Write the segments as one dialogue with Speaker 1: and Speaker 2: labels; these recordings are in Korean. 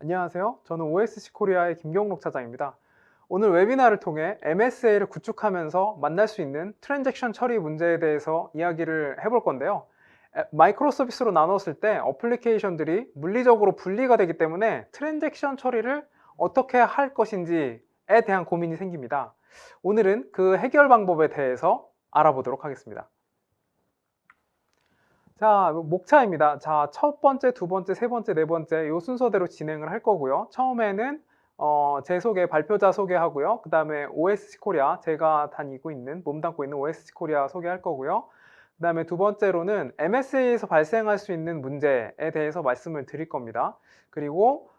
Speaker 1: 안녕하세요. 저는 OSC 코리아의 김경록 차장입니다. 오늘 웨비나를 통해 MSA를 구축하면서 만날 수 있는 트랜잭션 처리 문제에 대해서 이야기를 해볼 건데요. 마이크로 서비스로 나눴을 때 어플리케이션들이 물리적으로 분리가 되기 때문에 트랜잭션 처리를 어떻게 할 것인지에 대한 고민이 생깁니다. 오늘은 그 해결 방법에 대해서 알아보도록 하겠습니다. 자, 목차입니다. 자, 첫 번째, 두 번째, 세 번째, 네 번째 이 순서대로 진행을 할 거고요. 처음에는 제 소개, 발표자 소개하고요. 그 다음에 OSC 코리아, 제가 몸담고 있는 OSC 코리아 소개할 거고요. 그 다음에 두 번째로는 MSA에서 발생할 수 있는 문제에 대해서 말씀을 드릴 겁니다. 그리고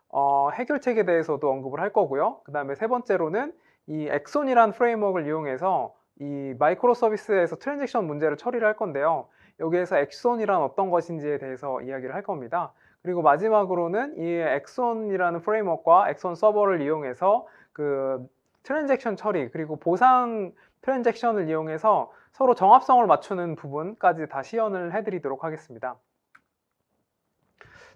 Speaker 1: 해결책에 대해서도 언급을 할 거고요. 그 다음에 세 번째로는 이 엑손이라는 프레임워크를 이용해서 이 마이크로 서비스에서 트랜잭션 문제를 처리를 할 건데요. 여기에서 엑손이란 어떤 것인지에 대해서 이야기를 할 겁니다. 그리고 마지막으로는 이 엑손이라는 프레임워크와 엑손 서버를 이용해서 그 트랜잭션 처리 그리고 보상 트랜잭션을 이용해서 서로 정합성을 맞추는 부분까지 다 시연을 해드리도록 하겠습니다.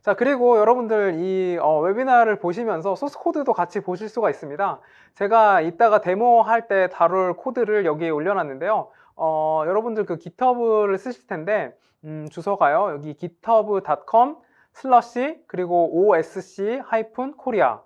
Speaker 1: 자, 그리고 여러분들 이 웨비나를 보시면서 소스 코드도 같이 보실 수가 있습니다. 제가 이따가 데모할 때 다룰 코드를 여기에 올려놨는데요. 여러분들 그 GitHub를 쓰실 텐데 주소가요. 여기 github.com/ 그리고 osc-korea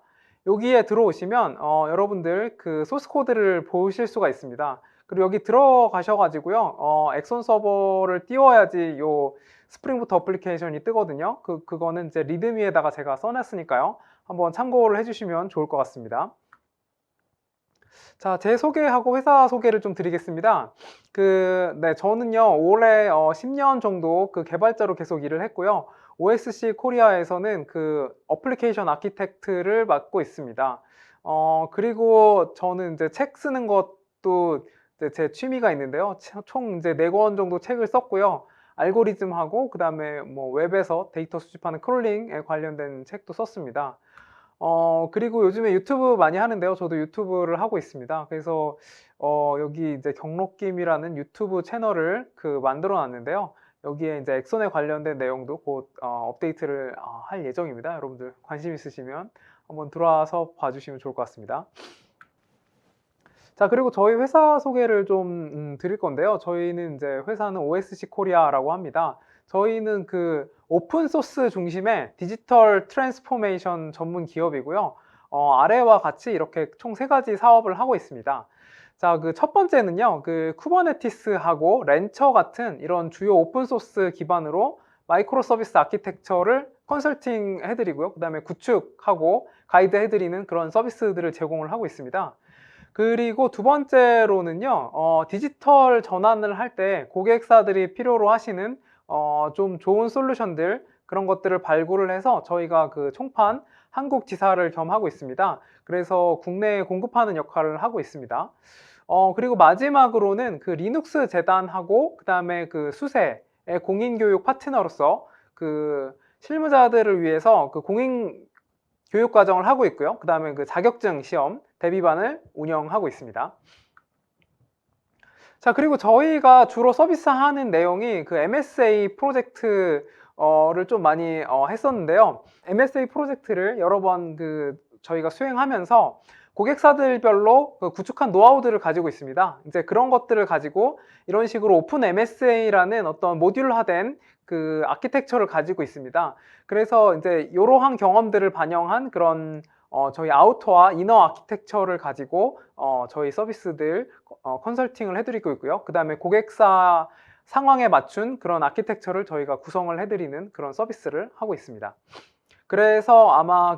Speaker 1: 여기에 들어오시면 여러분들 그 소스 코드를 보실 수가 있습니다. 그리고 여기 들어가셔가지고요. 엑손 서버를 띄워야지 요 스프링부트 어플리케이션이 뜨거든요. 그거는 이제 리드미에다가 제가 써놨으니까요. 한번 참고를 해주시면 좋을 것 같습니다. 자, 제 소개하고 회사 소개를 좀 드리겠습니다. 저는요, 올해 10년 정도 그 개발자로 계속 일을 했고요. OSC 코리아에서는 그 어플리케이션 아키텍트를 맡고 있습니다. 그리고 저는 이제 책 쓰는 것도 이제 제 취미가 있는데요. 총 이제 4권 정도 책을 썼고요. 알고리즘하고 그 다음에 뭐 웹에서 데이터 수집하는 크롤링에 관련된 책도 썼습니다. 그리고 요즘에 유튜브 많이 하는데요. 저도 유튜브를 하고 있습니다. 그래서 여기 이제 경록김이라는 유튜브 채널을 만들어 놨는데요. 여기에 이제 엑손에 관련된 내용도 곧 업데이트를 할 예정입니다. 여러분들 관심 있으시면 한번 들어와서 봐주시면 좋을 것 같습니다. 자, 그리고 저희 회사 소개를 좀 드릴 건데요. 저희는 이제 회사는 OSC 코리아라고 합니다. 저희는 그 오픈소스 중심의 디지털 트랜스포메이션 전문 기업이고요. 아래와 같이 이렇게 총 3가지 사업을 하고 있습니다. 자, 그 첫 번째는요, 그 쿠버네티스하고 렌처 같은 이런 주요 오픈소스 기반으로 마이크로 서비스 아키텍처를 컨설팅 해드리고요. 그 다음에 구축하고 가이드 해드리는 그런 서비스들을 제공을 하고 있습니다. 그리고 두 번째로는요, 디지털 전환을 할 때 고객사들이 필요로 하시는 좀 좋은 솔루션들 그런 것들을 발굴을 해서 저희가 그 총판 한국 지사를 겸하고 있습니다. 그래서 국내에 공급하는 역할을 하고 있습니다. 그리고 마지막으로는 그 리눅스 재단하고 그 다음에 그 수세의 공인교육 파트너로서 그 실무자들을 위해서 그 공인 교육 과정을 하고 있고요. 그 다음에 그 자격증 시험 대비반을 운영하고 있습니다. 자, 그리고 저희가 주로 서비스하는 내용이 그 MSA 프로젝트를 좀 많이 했었는데요. MSA 프로젝트를 여러 번 저희가 수행하면서 고객사들별로 그 구축한 노하우들을 가지고 있습니다. 이제 그런 것들을 가지고 이런 식으로 오픈 MSA라는 어떤 모듈화된 그 아키텍처를 가지고 있습니다. 그래서 이제 이러한 경험들을 반영한 그런 저희 아우터와 이너 아키텍처를 가지고 저희 서비스들 컨설팅을 해드리고 있고요. 그 다음에 고객사 상황에 맞춘 그런 아키텍처를 저희가 구성을 해드리는 그런 서비스를 하고 있습니다. 그래서 아마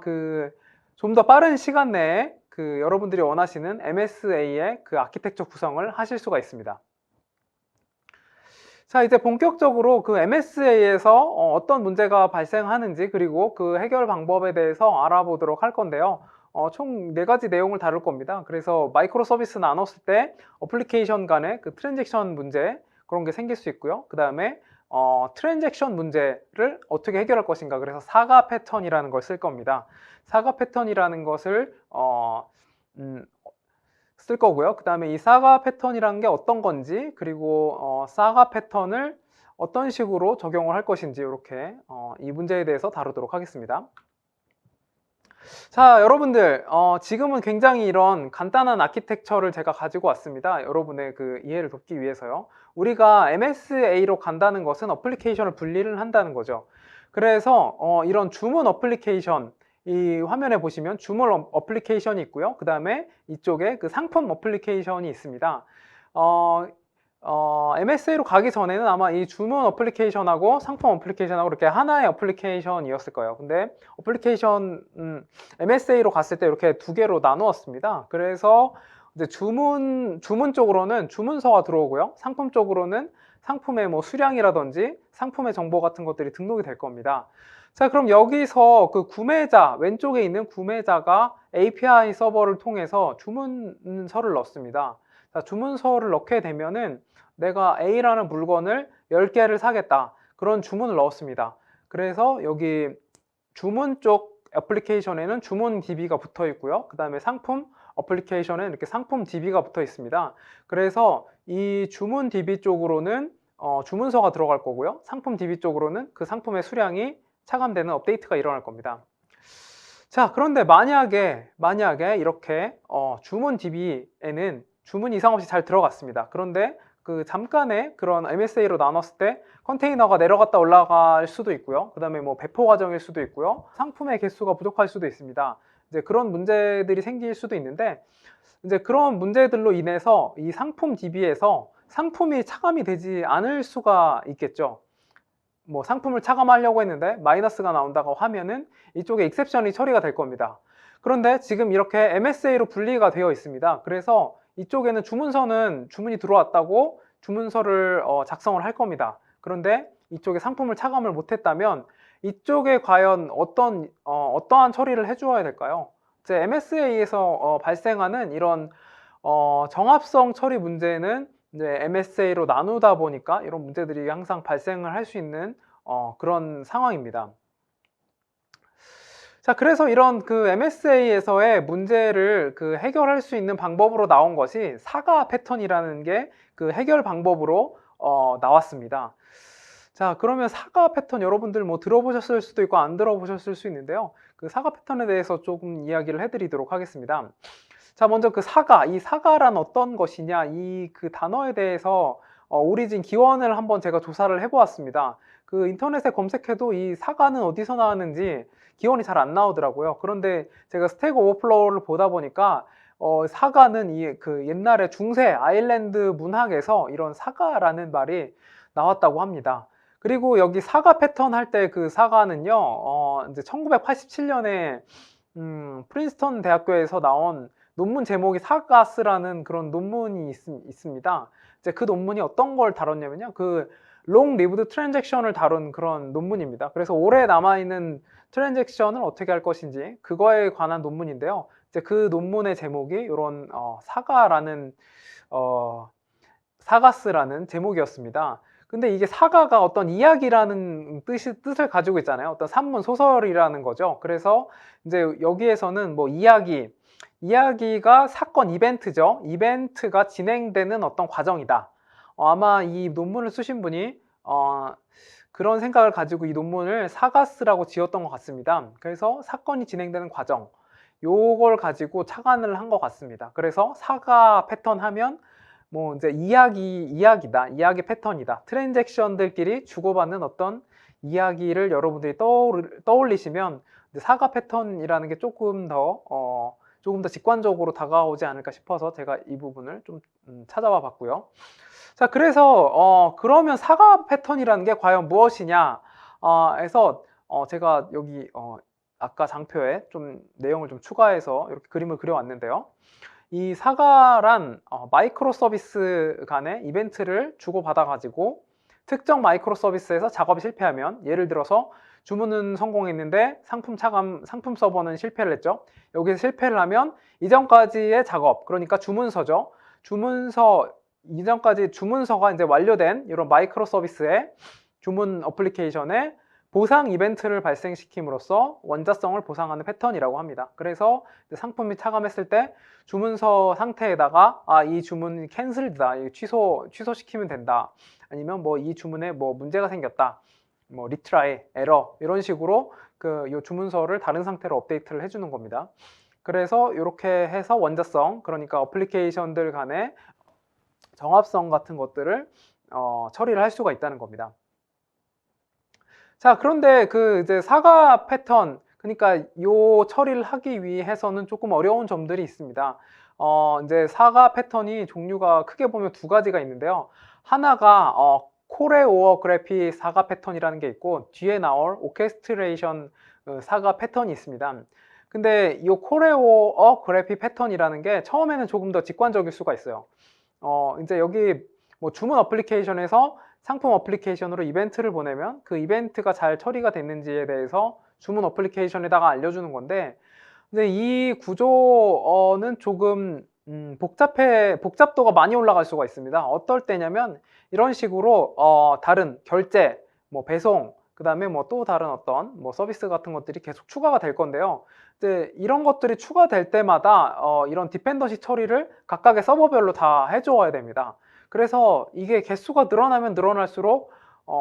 Speaker 1: 좀 더 빠른 시간 내에 여러분들이 원하시는 MSA의 그 아키텍처 구성을 하실 수가 있습니다. 자, 이제 본격적으로 그 MSA에서 어떤 문제가 발생하는지 그리고 그 해결 방법에 대해서 알아보도록 할 건데요. 총 4가지 내용을 다룰 겁니다. 그래서 마이크로 서비스 나눴을 때 어플리케이션 간의 그 트랜잭션 문제 그런 게 생길 수 있고요. 그 다음에 트랜잭션 문제를 어떻게 해결할 것인가. 그래서 사과 패턴이라는 걸 쓸 겁니다. 사과 패턴이라는 것을 쓸 거고요. 그 다음에 이 사과 패턴이라는 게 어떤 건지 그리고 사과 패턴을 어떤 식으로 적용을 할 것인지 이렇게 이 문제에 대해서 다루도록 하겠습니다. 자, 여러분들, 지금은 굉장히 이런 간단한 아키텍처를 제가 가지고 왔습니다. 여러분의 그 이해를 돕기 위해서요. 우리가 MSA로 간다는 것은 어플리케이션을 분리를 한다는 거죠. 그래서 이런 주문 어플리케이션, 이 화면에 보시면 주문 어플리케이션이 있고요. 그 다음에 이쪽에 그 상품 어플리케이션이 있습니다. MSA로 가기 전에는 아마 이 주문 어플리케이션하고 상품 어플리케이션하고 이렇게 하나의 어플리케이션이었을 거예요. 근데 어플리케이션 MSA로 갔을 때 이렇게 두 개로 나누었습니다. 그래서 이제 주문 쪽으로는 주문서가 들어오고요. 상품 쪽으로는 상품의 뭐 수량이라든지 상품의 정보 같은 것들이 등록이 될 겁니다. 자, 그럼 여기서 그 구매자, 왼쪽에 있는 구매자가 API 서버를 통해서 주문서를 넣습니다. 자, 주문서를 넣게 되면은 내가 A라는 물건을 10개를 사겠다. 그런 주문을 넣었습니다. 그래서 여기 주문 쪽 애플리케이션에는 주문 DB가 붙어 있고요. 그 다음에 상품 어플리케이션에 이렇게 상품 DB가 붙어 있습니다. 그래서 이 주문 DB 쪽으로는 주문서가 들어갈 거고요. 상품 DB 쪽으로는 그 상품의 수량이 차감되는 업데이트가 일어날 겁니다. 자, 그런데 만약에 이렇게 주문 DB에는 주문 이상 없이 잘 들어갔습니다. 그런데 그 잠깐의 그런 MSA로 나눴을 때 컨테이너가 내려갔다 올라갈 수도 있고요. 그 다음에 뭐 배포 과정일 수도 있고요. 상품의 개수가 부족할 수도 있습니다. 이제 그런 문제들이 생길 수도 있는데, 이제 그런 문제들로 인해서 이 상품 DB에서 상품이 차감이 되지 않을 수가 있겠죠. 뭐 상품을 차감하려고 했는데 마이너스가 나온다고 하면은 이쪽에 익셉션이 처리가 될 겁니다. 그런데 지금 이렇게 MSA로 분리가 되어 있습니다. 그래서 이쪽에는 주문서는 주문이 들어왔다고 주문서를 작성을 할 겁니다. 그런데 이쪽에 상품을 차감을 못했다면 이쪽에 과연 어떠한 처리를 해주어야 될까요? 이제 MSA에서 발생하는 이런 정합성 처리 문제는 이제 MSA로 나누다 보니까 이런 문제들이 항상 발생을 할 수 있는 그런 상황입니다. 자, 그래서 이런 그 MSA에서의 문제를 그 해결할 수 있는 방법으로 나온 것이 사과 패턴이라는 게 그 해결 방법으로 나왔습니다. 자, 그러면 사과 패턴 여러분들 뭐 들어보셨을 수도 있고 안 들어보셨을 수 있는데요. 그 사과 패턴에 대해서 조금 이야기를 해드리도록 하겠습니다. 자, 먼저 그 사과, 이 사과란 어떤 것이냐, 이 그 단어에 대해서 오리진 기원을 한번 제가 조사를 해보았습니다. 그 인터넷에 검색해도 이 사과는 어디서 나왔는지 기원이 잘 안 나오더라고요. 그런데 제가 스택 오버플로우를 보다 보니까 사과는 이 그 옛날에 중세 아일랜드 문학에서 이런 사과라는 말이 나왔다고 합니다. 그리고 여기 사과 패턴 할 때 그 사과는요, 이제 1987년에 프린스턴 대학교에서 나온 논문 제목이 사가스라는 그런 논문이 있습니다. 이제 그 논문이 어떤 걸 다뤘냐면요. 그 롱 리브드 트랜잭션을 다룬 그런 논문입니다. 그래서 오래 남아있는 트랜잭션을 어떻게 할 것인지 그거에 관한 논문인데요. 이제 그 논문의 제목이 이런 사가라는 사가스라는 제목이었습니다. 근데 이게 사가가 어떤 이야기라는 뜻을 가지고 있잖아요. 어떤 산문 소설이라는 거죠. 그래서 이제 여기에서는 뭐 이야기가 사건 이벤트죠. 이벤트가 진행되는 어떤 과정이다. 아마 이 논문을 쓰신 분이 그런 생각을 가지고 이 논문을 사가스라고 지었던 것 같습니다. 그래서 사건이 진행되는 과정, 요걸 가지고 착안을 한 것 같습니다. 그래서 사가 패턴 하면 뭐 이제 이야기다, 이야기 패턴이다. 트랜잭션들끼리 주고받는 어떤 이야기를 여러분들이 떠올리시면 사가 패턴이라는 게 조금 더 직관적으로 다가오지 않을까 싶어서 제가 이 부분을 좀 찾아와 봤고요. 자, 그래서 그러면 사과 패턴이라는 게 과연 무엇이냐 해서 제가 여기 아까 장표에 좀 내용을 좀 추가해서 이렇게 그림을 그려왔는데요. 이 사과란 마이크로 서비스 간의 이벤트를 주고받아 가지고 특정 마이크로 서비스에서 작업이 실패하면, 예를 들어서 주문은 성공했는데 상품 서버는 실패를 했죠. 여기서 실패를 하면 이전까지의 작업, 그러니까 주문서죠. 이전까지 주문서가 이제 완료된 이런 마이크로 서비스의 주문 어플리케이션에 보상 이벤트를 발생시킴으로써 원자성을 보상하는 패턴이라고 합니다. 그래서 상품이 차감했을 때 주문서 상태에다가 이 주문이 캔슬이다, 취소시키면 된다, 아니면 뭐 이 주문에 뭐 문제가 생겼다, 뭐 리트라이, 에러 이런 식으로 요 주문서를 다른 상태로 업데이트를 해주는 겁니다. 그래서 이렇게 해서 원자성, 그러니까 어플리케이션들 간의 정합성 같은 것들을 처리를 할 수가 있다는 겁니다. 자, 그런데 그 이제 사과 패턴, 그러니까 요 처리를 하기 위해서는 조금 어려운 점들이 있습니다. 이제 사과 패턴이 종류가 크게 보면 두 가지가 있는데요. 하나가 코레오그래피 사과 패턴이라는 게 있고, 뒤에 나올 오케스트레이션 사과 패턴이 있습니다. 근데 이 코레오그래피 패턴이라는 게 처음에는 조금 더 직관적일 수가 있어요. 이제 여기 뭐 주문 어플리케이션에서 상품 어플리케이션으로 이벤트를 보내면 그 이벤트가 잘 처리가 됐는지에 대해서 주문 어플리케이션에다가 알려주는 건데, 근데 이 구조는 조금 복잡도가 많이 올라갈 수가 있습니다. 어떨 때냐면 이런 식으로 다른 결제, 뭐 배송, 그 다음에 뭐 또 다른 어떤 뭐 서비스 같은 것들이 계속 추가가 될 건데요. 이제 이런 것들이 추가될 때마다 이런 디펜던시 처리를 각각의 서버별로 다 해줘야 됩니다. 그래서 이게 개수가 늘어나면 늘어날수록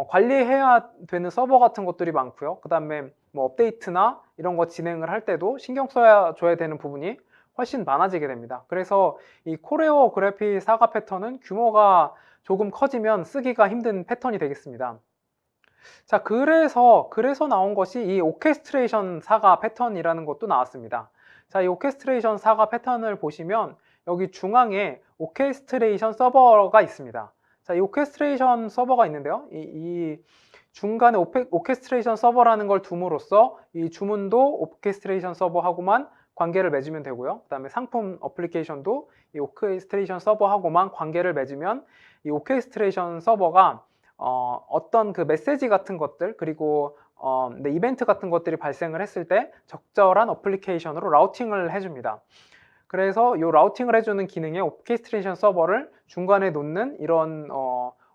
Speaker 1: 관리해야 되는 서버 같은 것들이 많고요. 그 다음에 뭐 업데이트나 이런 거 진행을 할 때도 신경 써야 되는 부분이 훨씬 많아지게 됩니다. 그래서 이 코레오그래피 사과 패턴은 규모가 조금 커지면 쓰기가 힘든 패턴이 되겠습니다. 자, 그래서 나온 것이 이 오케스트레이션 사과 패턴이라는 것도 나왔습니다. 자, 이 오케스트레이션 사과 패턴을 보시면 여기 중앙에 오케스트레이션 서버가 있습니다. 자, 이 오케스트레이션 서버가 있는데요. 이 중간에 오케스트레이션 서버라는 걸 둠으로써 이 주문도 오케스트레이션 서버하고만 관계를 맺으면 되고요. 그 다음에 상품 어플리케이션도 이 오케스트레이션 서버하고만 관계를 맺으면 이 오케스트레이션 서버가 어떤 그 메시지 같은 것들, 그리고 이벤트 같은 것들이 발생을 했을 때 적절한 어플리케이션으로 라우팅을 해줍니다. 그래서 이 라우팅을 해주는 기능의 오케스트레이션 서버를 중간에 놓는 이런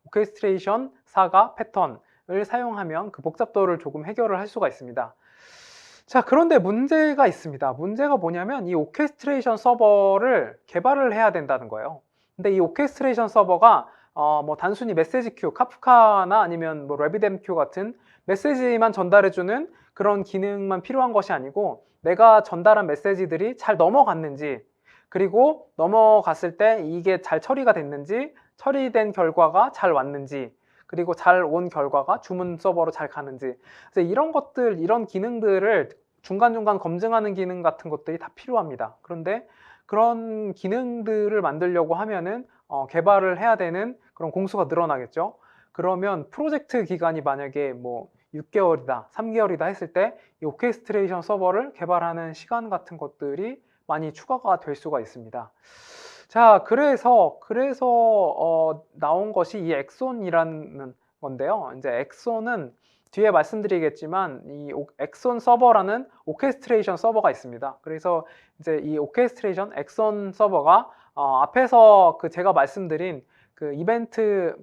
Speaker 1: 오케스트레이션 사과 패턴을 사용하면 그 복잡도를 조금 해결을 할 수가 있습니다. 자, 그런데 문제가 있습니다. 문제가 뭐냐면 이 오케스트레이션 서버를 개발을 해야 된다는 거예요. 근데 이 오케스트레이션 서버가 뭐 단순히 메시지 큐, 카프카나 아니면 뭐 RabbitMQ 같은 메시지만 전달해주는 그런 기능만 필요한 것이 아니고, 내가 전달한 메시지들이 잘 넘어갔는지, 그리고 넘어갔을 때 이게 잘 처리가 됐는지, 처리된 결과가 잘 왔는지, 그리고 잘 온 결과가 주문 서버로 잘 가는지, 이런 것들, 이런 기능들을 중간중간 검증하는 기능 같은 것들이 다 필요합니다. 그런데 그런 기능들을 만들려고 하면은 개발을 해야 되는 그런 공수가 늘어나겠죠. 그러면 프로젝트 기간이 만약에 뭐 6개월이다, 3개월이다 했을 때 이 오케스트레이션 서버를 개발하는 시간 같은 것들이 많이 추가가 될 수가 있습니다. 자, 그래서 나온 것이 이 엑손이라는 건데요. 이제 엑손은 뒤에 말씀드리겠지만 이 엑손 서버라는 오케스트레이션 서버가 있습니다. 그래서 이제 이 오케스트레이션 엑손 서버가 앞에서 그 제가 말씀드린 그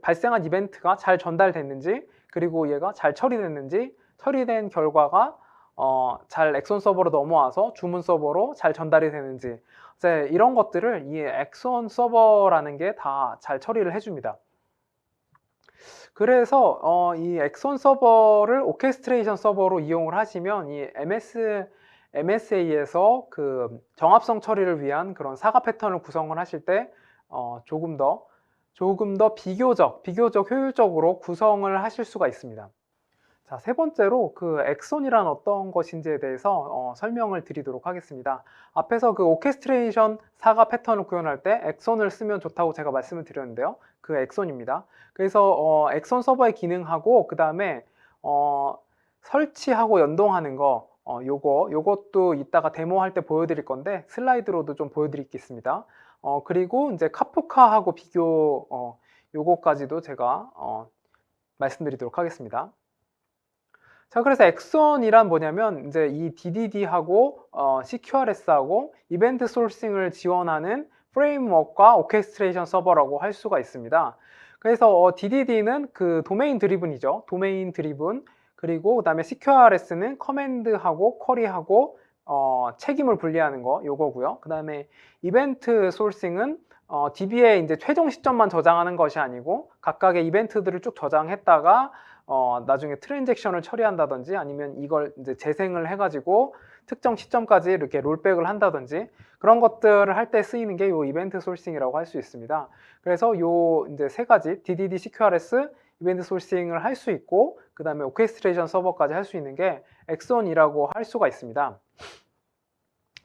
Speaker 1: 발생한 이벤트가 잘 전달됐는지, 그리고 얘가 잘 처리됐는지, 처리된 결과가 잘 엑손 서버로 넘어와서 주문 서버로 잘 전달이 되는지, 이제 이런 것들을 이 엑손 서버라는 게 다 잘 처리를 해줍니다. 그래서 이 엑손 서버를 오케스트레이션 서버로 이용을 하시면 이 MSA에서 그 정합성 처리를 위한 그런 사과 패턴을 구성을 하실 때 조금 더 비교적 효율적으로 구성을 하실 수가 있습니다. 자, 세 번째로 그 엑손이란 어떤 것인지에 대해서 설명을 드리도록 하겠습니다. 앞에서 그 오케스트레이션 사과 패턴을 구현할 때 엑손을 쓰면 좋다고 제가 말씀을 드렸는데요. 그 엑손입니다. 그래서 엑손 서버의 기능하고 그 다음에 설치하고 연동하는 거, 요것도 이따가 데모할 때 보여드릴 건데 슬라이드로도 좀 보여드리겠습니다. 그리고 이제 카프카하고 비교, 요거까지도 제가 말씀드리도록 하겠습니다. 자, 그래서 엑손이란 뭐냐면 이제 이 DDD하고 CQRS하고 이벤트 소싱을 지원하는 프레임워크와 오케스트레이션 서버라고 할 수가 있습니다. 그래서 DDD는 그 도메인 드리븐이죠. 도메인 드리븐. 그리고 그다음에 CQRS는 커맨드하고 쿼리하고 책임을 분리하는 거 요거고요. 그다음에 이벤트 소싱은 DB에 이제 최종 시점만 저장하는 것이 아니고 각각의 이벤트들을 쭉 저장했다가 나중에 트랜잭션을 처리한다든지 아니면 이걸 이제 재생을 해가지고 특정 시점까지 이렇게 롤백을 한다든지 그런 것들을 할 때 쓰이는 게 요 이벤트 소싱이라고 할 수 있습니다. 그래서 요 이제 세 가지 DDD, CQRS, 이벤트 소싱을 할 수 있고 그 다음에 오케스트레이션 서버까지 할 수 있는 게 엑손이라고 할 수가 있습니다.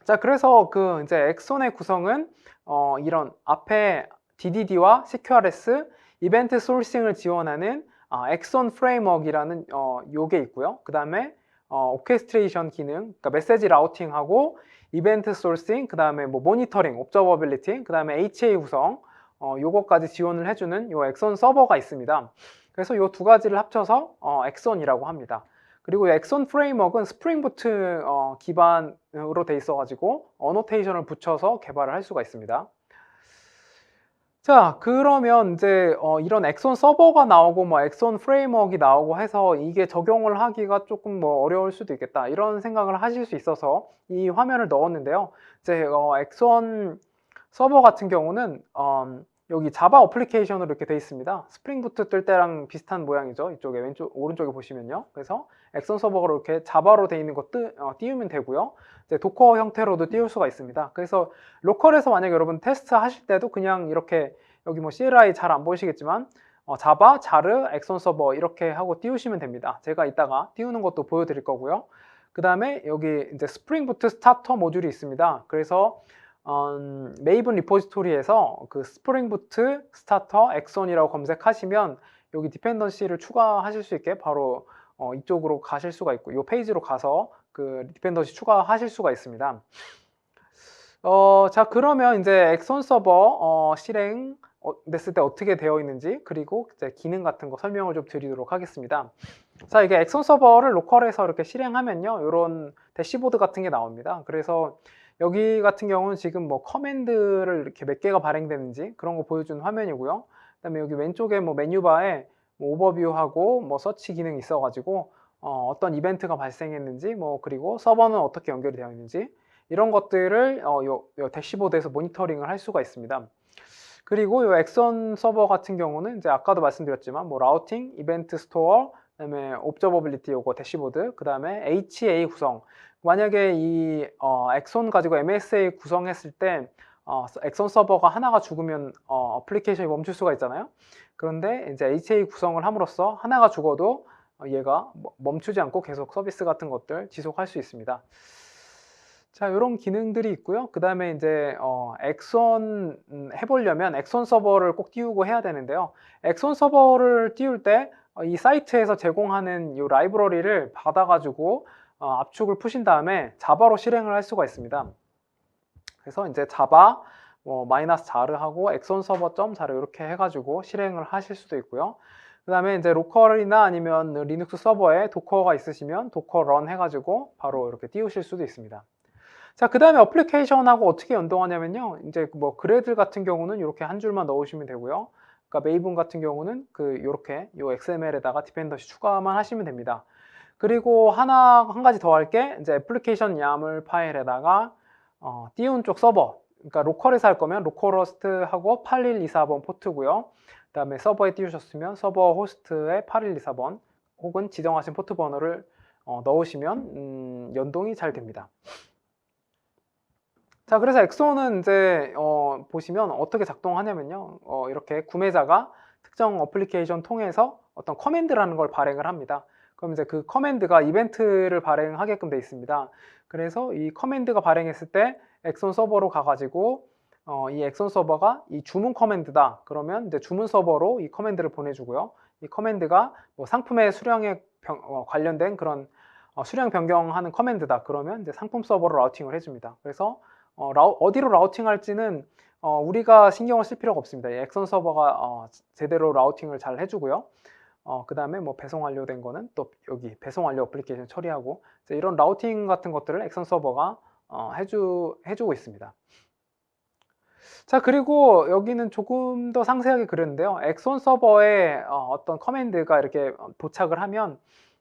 Speaker 1: 자, 그래서 그 이제 엑손의 구성은 이런 앞에 DDD와 CQRS, 이벤트 소싱을 지원하는 엑손 프레임워크이라는 요게 있고요. 그 다음에 오케스트레이션 기능, 그러니까 메시지 라우팅하고 이벤트 소싱, 그 다음에 뭐 모니터링, 옵저버빌리티, 그 다음에 HA 구성, 요거까지 지원을 해주는 요 엑손 서버가 있습니다. 그래서 요 두 가지를 합쳐서 엑손이라고 합니다. 그리고 엑손 프레임워크는 스프링 부트 기반으로 돼 있어가지고 어노테이션을 붙여서 개발을 할 수가 있습니다. 자, 그러면 이제 이런 엑손 서버가 나오고 뭐 엑손 프레임워크가 나오고 해서 이게 적용을 하기가 조금 뭐 어려울 수도 있겠다 이런 생각을 하실 수 있어서 이 화면을 넣었는데요. 이제 엑손 서버 같은 경우는 여기 자바 어플리케이션으로 이렇게 돼 있습니다. 스프링 부트 뜰 때랑 비슷한 모양이죠. 이쪽에 왼쪽 오른쪽에 보시면요. 그래서 엑손 서버가 이렇게 자바로 돼 있는 거 띄우면 되고요. 이제 도커 형태로도 띄울 수가 있습니다. 그래서 로컬에서 만약에 여러분 테스트 하실 때도 그냥 이렇게 여기 뭐 CLI 잘 안 보이시겠지만 자바, 자르, 엑손 서버 이렇게 하고 띄우시면 됩니다. 제가 이따가 띄우는 것도 보여드릴 거고요. 그 다음에 여기 이제 스프링 부트 스타터 모듈이 있습니다. 그래서 메이븐 리포지토리에서 그 스프링 부트 스타터 엑손이라고 검색하시면 여기 디펜던시를 추가하실 수 있게 바로 이쪽으로 가실 수가 있고 이 페이지로 가서 그 디펜던시 추가하실 수가 있습니다. 자, 그러면 이제 엑손 서버 실행 됐을 때 어떻게 되어 있는지 그리고 이제 기능 같은 거 설명을 좀 드리도록 하겠습니다. 자, 이게 엑손 서버를 로컬에서 이렇게 실행하면요, 이런 대시보드 같은 게 나옵니다. 그래서 여기 같은 경우는 지금 뭐 커맨드를 이렇게 몇 개가 발행되는지 그런 거 보여주는 화면이고요. 그다음에 여기 왼쪽에 뭐 메뉴바에 뭐 오버뷰하고 뭐 서치 기능이 있어가지고 어떤 이벤트가 발생했는지 뭐 그리고 서버는 어떻게 연결이 되어 있는지 이런 것들을 요 대시보드에서 모니터링을 할 수가 있습니다. 그리고 요 엑손 서버 같은 경우는 이제 아까도 말씀드렸지만 뭐 라우팅, 이벤트 스토어, 그다음에 옵저버빌리티 요거 대시보드, 그다음에 HA 구성. 만약에 이 엑손 가지고 MSA 구성했을 때 엑손 서버가 하나가 죽으면 어플리케이션이 멈출 수가 있잖아요. 그런데 이제 HA 구성을 함으로써 하나가 죽어도 얘가 멈추지 않고 계속 서비스 같은 것들 지속할 수 있습니다. 자, 이런 기능들이 있고요. 그 다음에 이제 엑손 해보려면 엑손 서버를 꼭 띄우고 해야 되는데요. 엑손 서버를 띄울 때 이 사이트에서 제공하는 이 라이브러리를 받아가지고 압축을 푸신 다음에 자바로 실행을 할 수가 있습니다. 그래서 이제 자바 마이너스 자르하고 엑손 서버 점 자르 이렇게 해가지고 실행을 하실 수도 있고요. 그 다음에 이제 로컬이나 아니면 리눅스 서버에 도커가 있으시면 도커 런 해가지고 바로 이렇게 띄우실 수도 있습니다. 자, 그 다음에 어플리케이션하고 어떻게 연동하냐면요. 이제 뭐 그래들 같은 경우는 이렇게 한 줄만 넣으시면 되고요. 그러니까 메이븐 같은 경우는 요렇게 요 XML에다가 디펜던시 추가만 하시면 됩니다. 그리고 한 가지 더 할 게 이제 애플리케이션 YAML 파일에다가 띄운 쪽 서버, 그러니까 로컬에서 할 거면 로컬호스트하고 8124번 포트고요. 그 다음에 서버에 띄우셨으면 서버 호스트에 8124번 혹은 지정하신 포트 번호를 넣으시면 연동이 잘 됩니다. 자, 그래서 엑손은 이제 보시면 어떻게 작동하냐면요. 이렇게 구매자가 특정 어플리케이션 통해서 어떤 커맨드라는 걸 발행을 합니다. 그럼 이제 그 커맨드가 이벤트를 발행하게끔 되어 있습니다. 그래서 이 커맨드가 발행했을 때 엑손 서버로 가가지고 이 엑손 서버가 이 주문 커맨드다. 그러면 이제 주문 서버로 이 커맨드를 보내주고요. 이 커맨드가 뭐 상품의 수량에 관련된 그런 수량 변경하는 커맨드다. 그러면 이제 상품 서버로 라우팅을 해줍니다. 그래서 어디로 라우팅할지는 우리가 신경을 쓸 필요가 없습니다. 이 엑손 서버가 제대로 라우팅을 잘 해주고요. 그 다음에 뭐 배송 완료된 거는 또 여기 배송 완료 어플리케이션 처리하고 이런 라우팅 같은 것들을 엑손 서버가 해주고 있습니다. 자, 그리고 여기는 조금 더 상세하게 그렸는데요. 엑손 서버에 어떤 커맨드가 이렇게 도착을 하면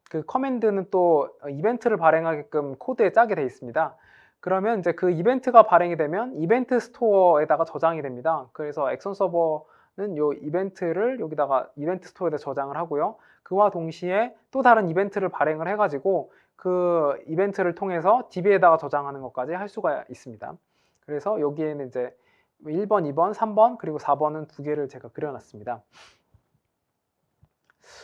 Speaker 1: 그 커맨드는 또 이벤트를 발행하게끔 코드에 짜게 되어 있습니다. 그러면 이제 그 이벤트가 발행이 되면 이벤트 스토어에다가 저장이 됩니다. 그래서 엑손 서버는 요 이벤트를 여기다가 이벤트 스토어에다 저장을 하고요. 그와 동시에 또 다른 이벤트를 발행을 해가지고 그 이벤트를 통해서 DB에다가 저장하는 것까지 할 수가 있습니다. 그래서 여기에는 이제 1번, 2번, 3번 그리고 4번은 두 개를 제가 그려놨습니다.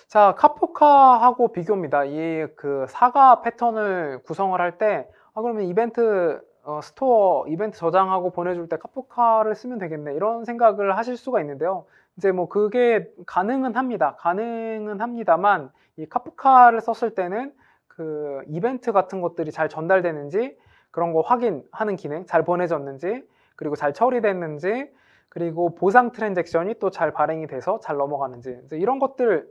Speaker 1: 자, 카프카하고 비교입니다. 이 그 사과 패턴을 구성을 할 때, 그러면 이벤트 스토어 이벤트 저장하고 보내줄 때 카프카를 쓰면 되겠네 이런 생각을 하실 수가 있는데요. 이제 뭐 그게 가능은 합니다. 가능은 합니다만 이 카프카를 썼을 때는 그 이벤트 같은 것들이 잘 전달되는지 그런 거 확인하는 기능, 잘 보내졌는지 그리고 잘 처리됐는지 그리고 보상 트랜잭션이 또 잘 발행이 돼서 잘 넘어가는지 이제 이런 것들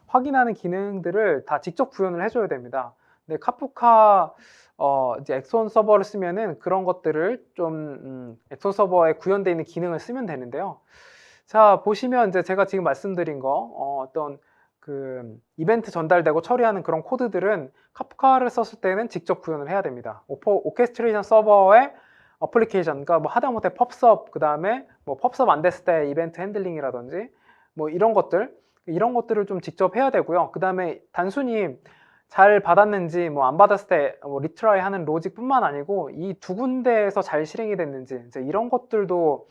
Speaker 1: 확인하는 기능들을 다 직접 구현을 해줘야 됩니다. 근데 카프카 이제 엑소원 서버를 쓰면은 그런 것들을 좀 엑소원 서버에 구현되어 있는 기능을 쓰면 되는데요. 자, 보시면 이제 제가 지금 말씀드린 거 어떤 그 이벤트 전달되고 처리하는 그런 코드들은 카프카를 썼을 때는 직접 구현을 해야 됩니다. 오케스트레이션 서버의 어플리케이션, 그러니까 뭐 하다못해 펍섭, 그 다음에 뭐 펍섭 안 됐을 때 이벤트 핸들링이라든지 뭐 이런 것들을 좀 직접 해야 되고요. 그 다음에 단순히 잘 받았는지 뭐 안 받았을 때 뭐 리트라이 하는 로직뿐만 아니고 이 두 군데에서 잘 실행이 됐는지 이제 이런 것들도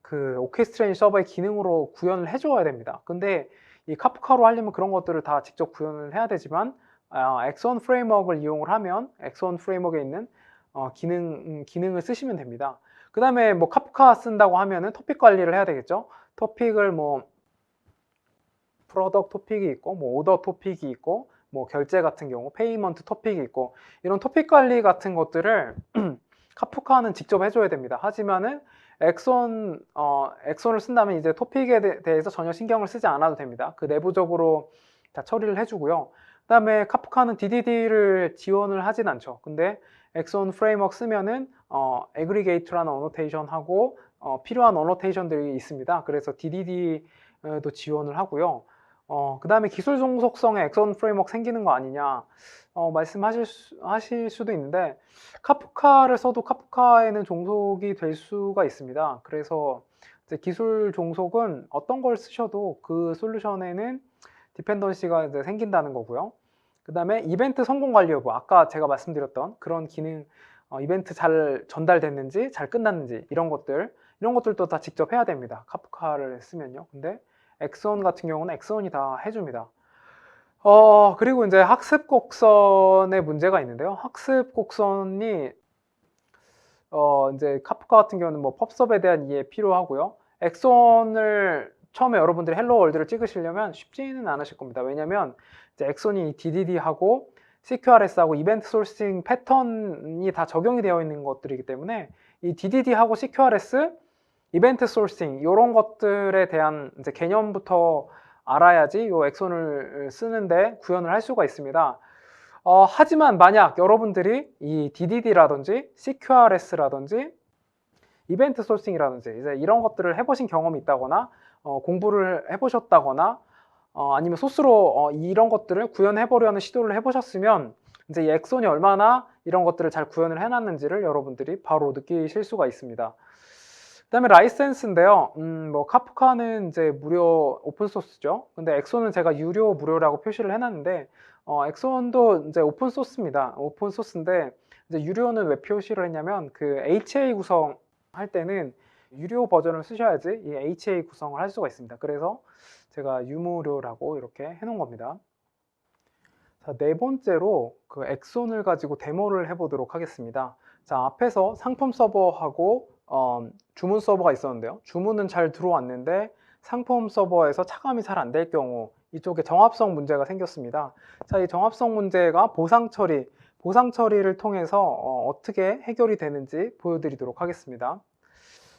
Speaker 1: 그 오케스트레이션 서버의 기능으로 구현을 해줘야 됩니다. 근데 이 카프카로 하려면 그런 것들을 다 직접 구현을 해야 되지만 엑소원 프레임워크를 이용을 하면 엑소원 프레임워크에 있는 기능을 쓰시면 됩니다. 그 다음에 뭐 카프카 쓴다고 하면은 토픽 관리를 해야 되겠죠. 토픽을 뭐 프로덕트 토픽이 있고 뭐 오더 토픽이 있고 뭐 결제 같은 경우 페이먼트 토픽이 있고 이런 토픽 관리 같은 것들을 카프카는 직접 해줘야 됩니다. 하지만은 엑손을 쓴다면 이제 토픽에 대해서 전혀 신경을 쓰지 않아도 됩니다. 그 내부적으로 다 처리를 해주고요. 그 다음에 카프카는 DDD를 지원을 하진 않죠. 근데 엑손 프레임워크 쓰면은 애그리게이트라는 어노테이션 하고 필요한 어노테이션들이 있습니다. 그래서 DDD도 지원을 하고요. 그 다음에 기술 종속성의 엑선 프레임워크 생기는 거 아니냐 하실 수도 있는데 카프카를 써도 카프카에는 종속이 될 수가 있습니다. 그래서 이제 기술 종속은 어떤 걸 쓰셔도 그 솔루션에는 디펜던시가 이제 생긴다는 거고요. 그 다음에 이벤트 성공 관리 여부, 아까 제가 말씀드렸던 그런 기능, 이벤트 잘 전달됐는지 잘 끝났는지 이런 것들도 다 직접 해야 됩니다. 카프카를 쓰면요. 근데 엑소원 같은 경우는 엑소원이 다 해줍니다. 그리고 이제 학습 곡선의 문제가 있는데요. 학습 곡선이 이제 카프카 같은 경우는 뭐 펍섭에 대한 이해 필요하고요. 엑소원을 처음에 여러분들이 헬로 월드를 찍으시려면 쉽지는 않으실 겁니다. 왜냐면 이제 엑소원이 DDD하고 CQRS하고 이벤트 소싱 패턴이 다 적용이 되어 있는 것들이기 때문에 이 DDD하고 CQRS 이벤트 소싱 이런 것들에 대한 이제 개념부터 알아야지 이 엑손을 쓰는데 구현을 할 수가 있습니다. 하지만 만약 여러분들이 이 DDD라든지 CQRS라든지 이벤트 소싱이라든지 이제 이런 것들을 해보신 경험이 있다거나 공부를 해보셨다거나 아니면 소스로 이런 것들을 구현해 보려는 시도를 해보셨으면 이제 이 엑손이 얼마나 이런 것들을 잘 구현을 해놨는지를 여러분들이 바로 느끼실 수가 있습니다. 그 다음에 라이센스인데요. 뭐 카프카는 이제 무료 오픈소스죠. 근데 엑소는 제가 유료 무료라고 표시를 해놨는데 엑소도 이제 오픈소스입니다. 오픈소스인데 이제 유료는 왜 표시를 했냐면 그 HA 구성할 때는 유료 버전을 쓰셔야지 이 HA 구성을 할 수가 있습니다. 그래서 제가 유무료라고 이렇게 해놓은 겁니다. 자, 네 번째로 그 엑손을 가지고 데모를 해보도록 하겠습니다. 자, 앞에서 상품 서버하고 주문 서버가 있었는데요. 주문은 잘 들어왔는데 상품 서버에서 차감이 잘 안 될 경우 이쪽에 정합성 문제가 생겼습니다. 자, 이 정합성 문제가 보상 처리를 통해서 어떻게 해결이 되는지 보여드리도록 하겠습니다.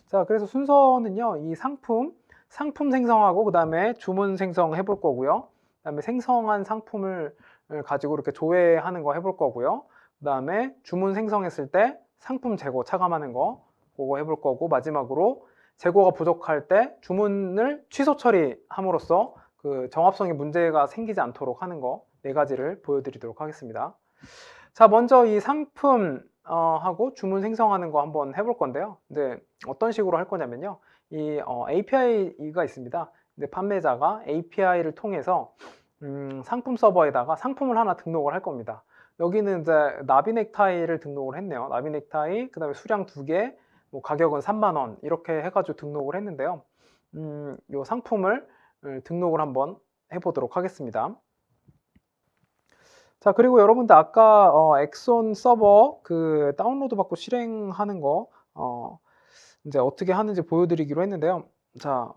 Speaker 1: 자, 그래서 순서는요. 이 상품 생성하고 그 다음에 주문 생성 해볼 거고요. 그 다음에 생성한 상품을 가지고 이렇게 조회하는 거 해볼 거고요. 그 다음에 주문 생성했을 때 상품 재고 차감하는 거 그거 해볼 거고, 마지막으로 재고가 부족할 때 주문을 취소 처리함으로써 그 정합성에 문제가 생기지 않도록 하는 거 네 가지를 보여드리도록 하겠습니다. 자, 먼저 이 상품 하고 주문 생성하는 거 한번 해볼 건데요. 이제 어떤 식으로 할 거냐면요. 이 API가 있습니다. 근데 판매자가 API를 통해서 상품 서버에다가 상품을 하나 등록을 할 겁니다. 여기는 이제 나비넥타이를 등록을 했네요. 나비넥타이, 그 다음에 수량 2개, 뭐 가격은 3만 원 이렇게 해가지고 등록을 했는데요. 이 상품을 등록을 한번 해보도록 하겠습니다. 자, 그리고 여러분들 아까 엑손 서버 그 다운로드 받고 실행하는 거 이제 어떻게 하는지 보여드리기로 했는데요. 자,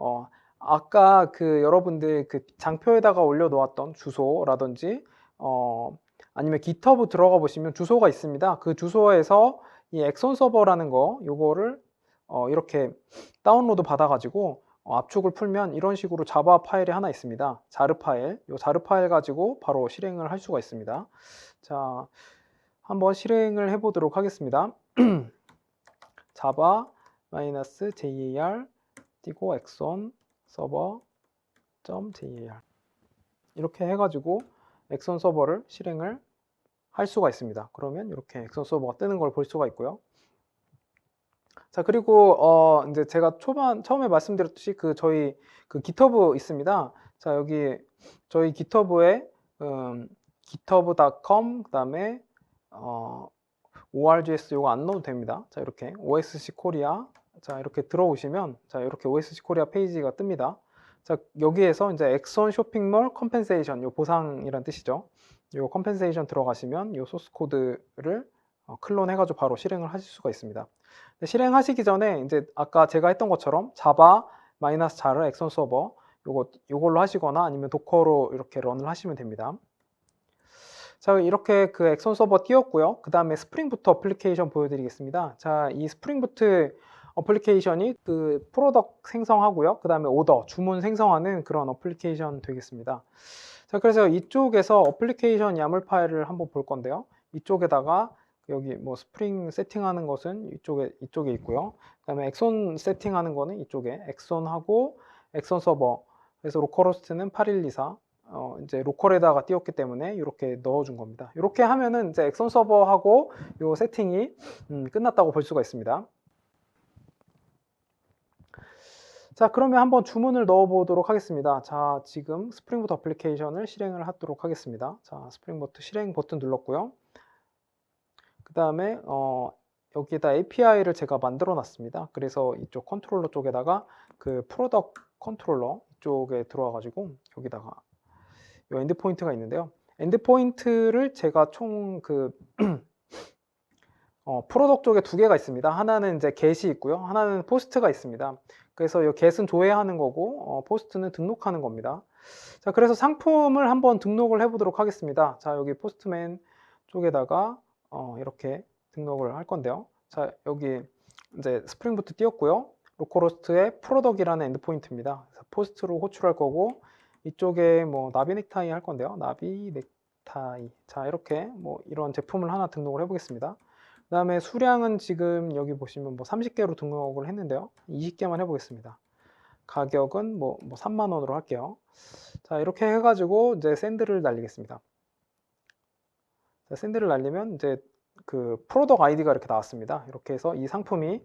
Speaker 1: 아까 그 여러분들 그 장표에다가 올려놓았던 주소라든지 아니면 GitHub 들어가 보시면 주소가 있습니다. 그 주소에서 이 엑손 서버라는 거 요거를 이렇게 다운로드 받아가지고 압축을 풀면 이런 식으로 자바 파일이 하나 있습니다. 자르 파일. 이 자르 파일 가지고 바로 실행을 할 수가 있습니다. 자, 한번 실행을 해보도록 하겠습니다. 자바 -jar 띄고 엑손 서버.jar 이렇게 해가지고 엑손 서버를 실행을 할 수가 있습니다. 그러면 이렇게 엑손 서버가 뜨는 걸 볼 수가 있고요. 자, 그리고 이제 제가 처음에 말씀드렸듯이 저희 GitHub 있습니다. 자, 여기 저희 GitHub에 github.com 그다음에 orgs 요거 안 넣어도 됩니다. 자, 이렇게 OSC 코리아 자, 이렇게 들어오시면 자, 이렇게 OSC 코리아 페이지가 뜹니다. 자, 여기에서 이제 엑손 쇼핑몰 컴펜세이션 요 보상이란 뜻이죠. 요 컴펜세이션 들어가시면 요 소스 코드를 클론 해가지고 바로 실행을 하실 수가 있습니다. 실행하시기 전에 이제 아까 제가 했던 것처럼 자바 -jar 엑손 서버 요걸로 하시거나 아니면 도커로 이렇게 런을 하시면 됩니다. 자, 이렇게 그 엑손 서버 띄웠고요. 그 다음에 스프링부트 어플리케이션 보여드리겠습니다. 자, 이 스프링부트 어플리케이션이 그 프로덕트 생성하고요. 그 다음에 오더, 주문 생성하는 그런 어플리케이션 되겠습니다. 자, 그래서 이쪽에서 어플리케이션 야물 파일을 한번 볼 건데요. 이쪽에다가 여기 뭐 스프링 세팅하는 것은 이쪽에 있고요. 그다음에 엑손 세팅하는 거는 이쪽에 엑손하고 엑손 서버. 그래서 로컬호스트는 8124. 이제 로컬에다가 띄웠기 때문에 이렇게 넣어준 겁니다. 이렇게 하면은 이제 엑손 서버하고 요 세팅이 끝났다고 볼 수가 있습니다. 자, 그러면 한번 주문을 넣어 보도록 하겠습니다. 자, 지금 스프링부트 어플리케이션을 실행을 하도록 하겠습니다. 자, 스프링부트 실행 버튼 눌렀고요. 그 다음에 여기에다 API를 제가 만들어 놨습니다. 그래서 이쪽 컨트롤러 쪽에다가 그 프로덕트 컨트롤러 쪽에 들어와 가지고 여기다가 요 엔드포인트가 있는데요. 엔드포인트를 제가 총 프로덕트 쪽에 2개가 있습니다. 하나는 이제 get이 있고요. 하나는 post가 있습니다. 그래서 이 get은 조회하는 거고 post는 등록하는 겁니다. 자, 그래서 상품을 한번 등록을 해 보도록 하겠습니다. 자, 여기 포스트맨 쪽에다가 이렇게 등록을 할 건데요. 자, 여기 이제 스프링부트 띄웠고요. 로컬호스트의 프로덕이라는 엔드포인트입니다. 포스트로 호출할 거고 이쪽에 뭐 나비넥타이 할 건데요. 나비넥타이. 자, 이렇게 뭐 이런 제품을 하나 등록을 해보겠습니다. 그 다음에 수량은 지금 여기 보시면 뭐 30개로 등록을 했는데요. 20개만 해보겠습니다. 가격은 뭐 3만 원으로 할게요. 자, 이렇게 해가지고 이제 샌드를 날리겠습니다. 자, 샌드를 날리면 이제 그 프로덕트 아이디가 이렇게 나왔습니다. 이렇게 해서 이 상품이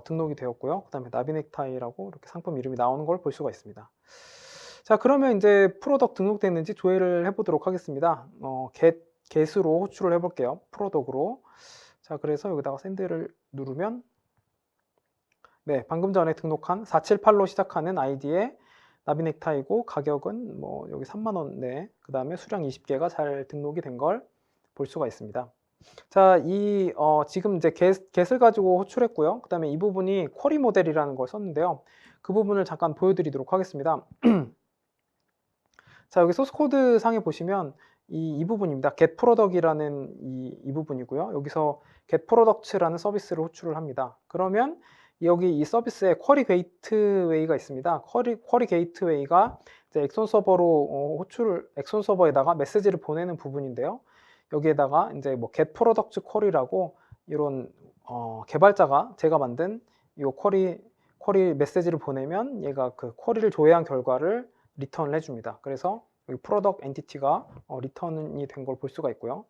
Speaker 1: 등록이 되었고요. 그 다음에 나비넥타이라고 이렇게 상품 이름이 나오는 걸 볼 수가 있습니다. 자, 그러면 이제 프로덕트 등록됐는지 조회를 해보도록 하겠습니다. get으로 호출을 해볼게요. 프로덕트로. 자, 그래서 여기다가 샌드를 누르면 네, 방금 전에 등록한 478로 시작하는 아이디에 나비넥타이고 가격은 뭐 여기 3만 원, 네. 그 다음에 수량 20개가 잘 등록이 된 걸 볼 수가 있습니다. 자, 지금 이제 get을 가지고 호출했고요. 그 다음에 이 부분이 쿼리 모델이라는 걸 썼는데요. 그 부분을 잠깐 보여드리도록 하겠습니다. 자, 여기 소스 코드 상에 보시면 이 부분입니다. get product이라는 이 부분이고요. 여기서 get product라는 서비스를 호출을 합니다. 그러면 여기 이 서비스에 쿼리 게이트웨이가 있습니다. 쿼리 게이트웨이가 이제 엑손 서버로 엑손 서버에다가 메시지를 보내는 부분인데요. 여기에다가 이제 뭐 get product query라고 이런 개발자가 제가 만든 이 쿼리 메시지를 보내면 얘가 그 쿼리를 조회한 결과를 리턴을 해줍니다. 그래서 여기 프로덕트 엔티티가 리턴이 된 걸 볼 수가 있고요.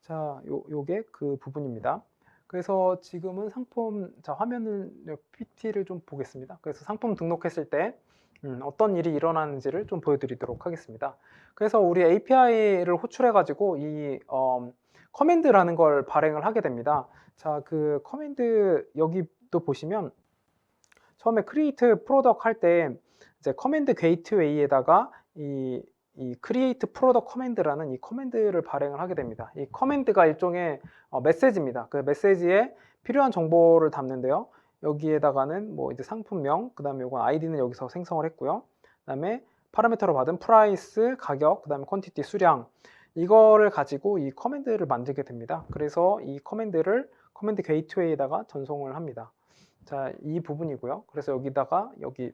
Speaker 1: 자, 요게 그 부분입니다. 그래서 지금은 상품, 자, 화면을, PPT를 좀 보겠습니다. 그래서 상품 등록했을 때 어떤 일이 일어나는지를 좀 보여드리도록 하겠습니다. 그래서 우리 API를 호출해가지고 이 커맨드라는 걸 발행을 하게 됩니다. 자, 그 커맨드 여기도 보시면 처음에 create product 할 때 이제 커맨드 게이트웨이에다가 이 create product 커맨드라는 이 커맨드를 발행을 하게 됩니다. 이 커맨드가 일종의 메시지입니다. 그 메시지에 필요한 정보를 담는데요. 여기에다가는 뭐 이제 상품명, 그 다음에 이건 아이디는 여기서 생성을 했고요. 그 다음에 파라미터로 받은 프라이스, 가격, 그 다음에 퀀티티, 수량, 이거를 가지고 이 커맨드를 만들게 됩니다. 그래서 이 커맨드를 커맨드 게이트웨이에다가 전송을 합니다. 자, 이 부분이고요. 그래서 여기다가 여기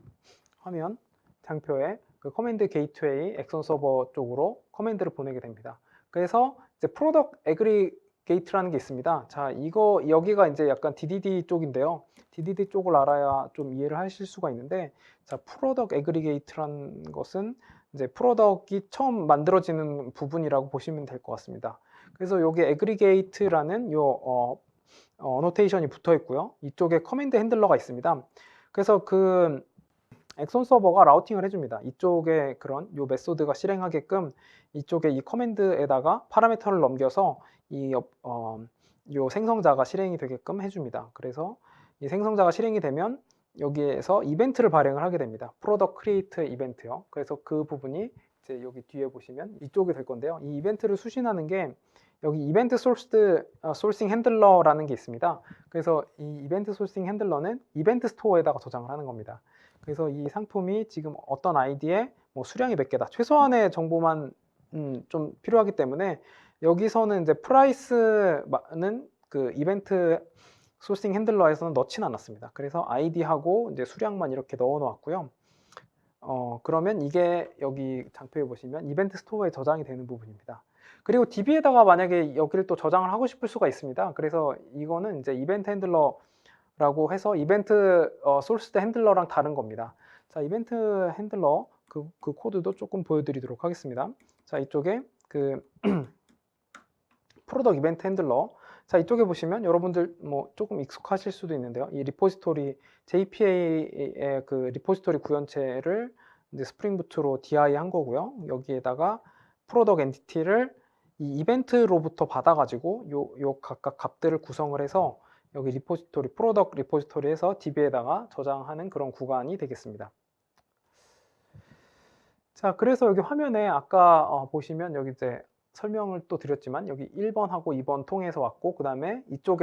Speaker 1: 화면 장표에 그 커맨드 게이트웨이 엑선 서버 쪽으로 커맨드를 보내게 됩니다. 그래서 이제 프로덕트 애그리게이트라는 게 있습니다. 자, 이거 여기가 이제 약간 DDD 쪽인데요. DDD 쪽을 알아야 좀 이해를 하실 수가 있는데, 자, 프로덕트 애그리게이트라는 것은 이제 프로덕트가 처음 만들어지는 부분이라고 보시면 될 것 같습니다. 그래서 여기 애그리게이트라는 요 어노테이션이 붙어 있고요. 이쪽에 커맨드 핸들러가 있습니다. 그래서 그 엑선 서버가 라우팅을 해줍니다. 이쪽에 그런 요 메소드가 실행하게끔 이쪽에 이 커맨드에다가 파라미터를 넘겨서 요 생성자가 실행이 되게끔 해줍니다. 그래서 이 생성자가 실행이 되면 여기에서 이벤트를 발행을 하게 됩니다. 프로덕트 크리에이트 이벤트요. 그래서 그 부분이 이제 여기 뒤에 보시면 이쪽이 될 건데요. 이 이벤트를 수신하는 게 여기 이벤트 소싱 핸들러라는 게 있습니다. 그래서 이 이벤트 소싱 핸들러는 이벤트 스토어에다가 저장을 하는 겁니다. 그래서 이 상품이 지금 어떤 아이디에 뭐 수량이 몇 개다, 최소한의 정보만 좀 필요하기 때문에 여기서는 이제 프라이스는 그 이벤트 소싱 핸들러에서는 넣지는 않았습니다. 그래서 아이디하고 이제 수량만 이렇게 넣어 놓았고요. 그러면 이게 여기 장표에 보시면 이벤트 스토어에 저장이 되는 부분입니다. 그리고 DB에다가 만약에 여기를 또 저장을 하고 싶을 수가 있습니다. 그래서 이거는 이제 이벤트 핸들러라고 해서 이벤트 소스드 핸들러랑 다른 겁니다. 자, 이벤트 핸들러 그 코드도 조금 보여드리도록 하겠습니다. 자, 이쪽에 그 프로덕트 이벤트 핸들러, 자, 이쪽에 보시면 여러분들 뭐 조금 익숙하실 수도 있는데요. 이 리포지토리 JPA의 그 리포지토리 구현체를 이제 스프링 부트로 DI 한 거고요. 여기에다가 프로덕트 엔티티를 이 이벤트로부터 받아가지고 요 각각 값들을 구성을 해서 여기 리포지토리 프로덕트 리포지토리에서 DB에다가 저장하는 그런 구간이 되겠습니다. 자, 그래서 여기 화면에 아까 보시면 여기 이제 설명을 또 드렸지만 여기 1번하고 2번 통해서 왔고, 그 다음에 이쪽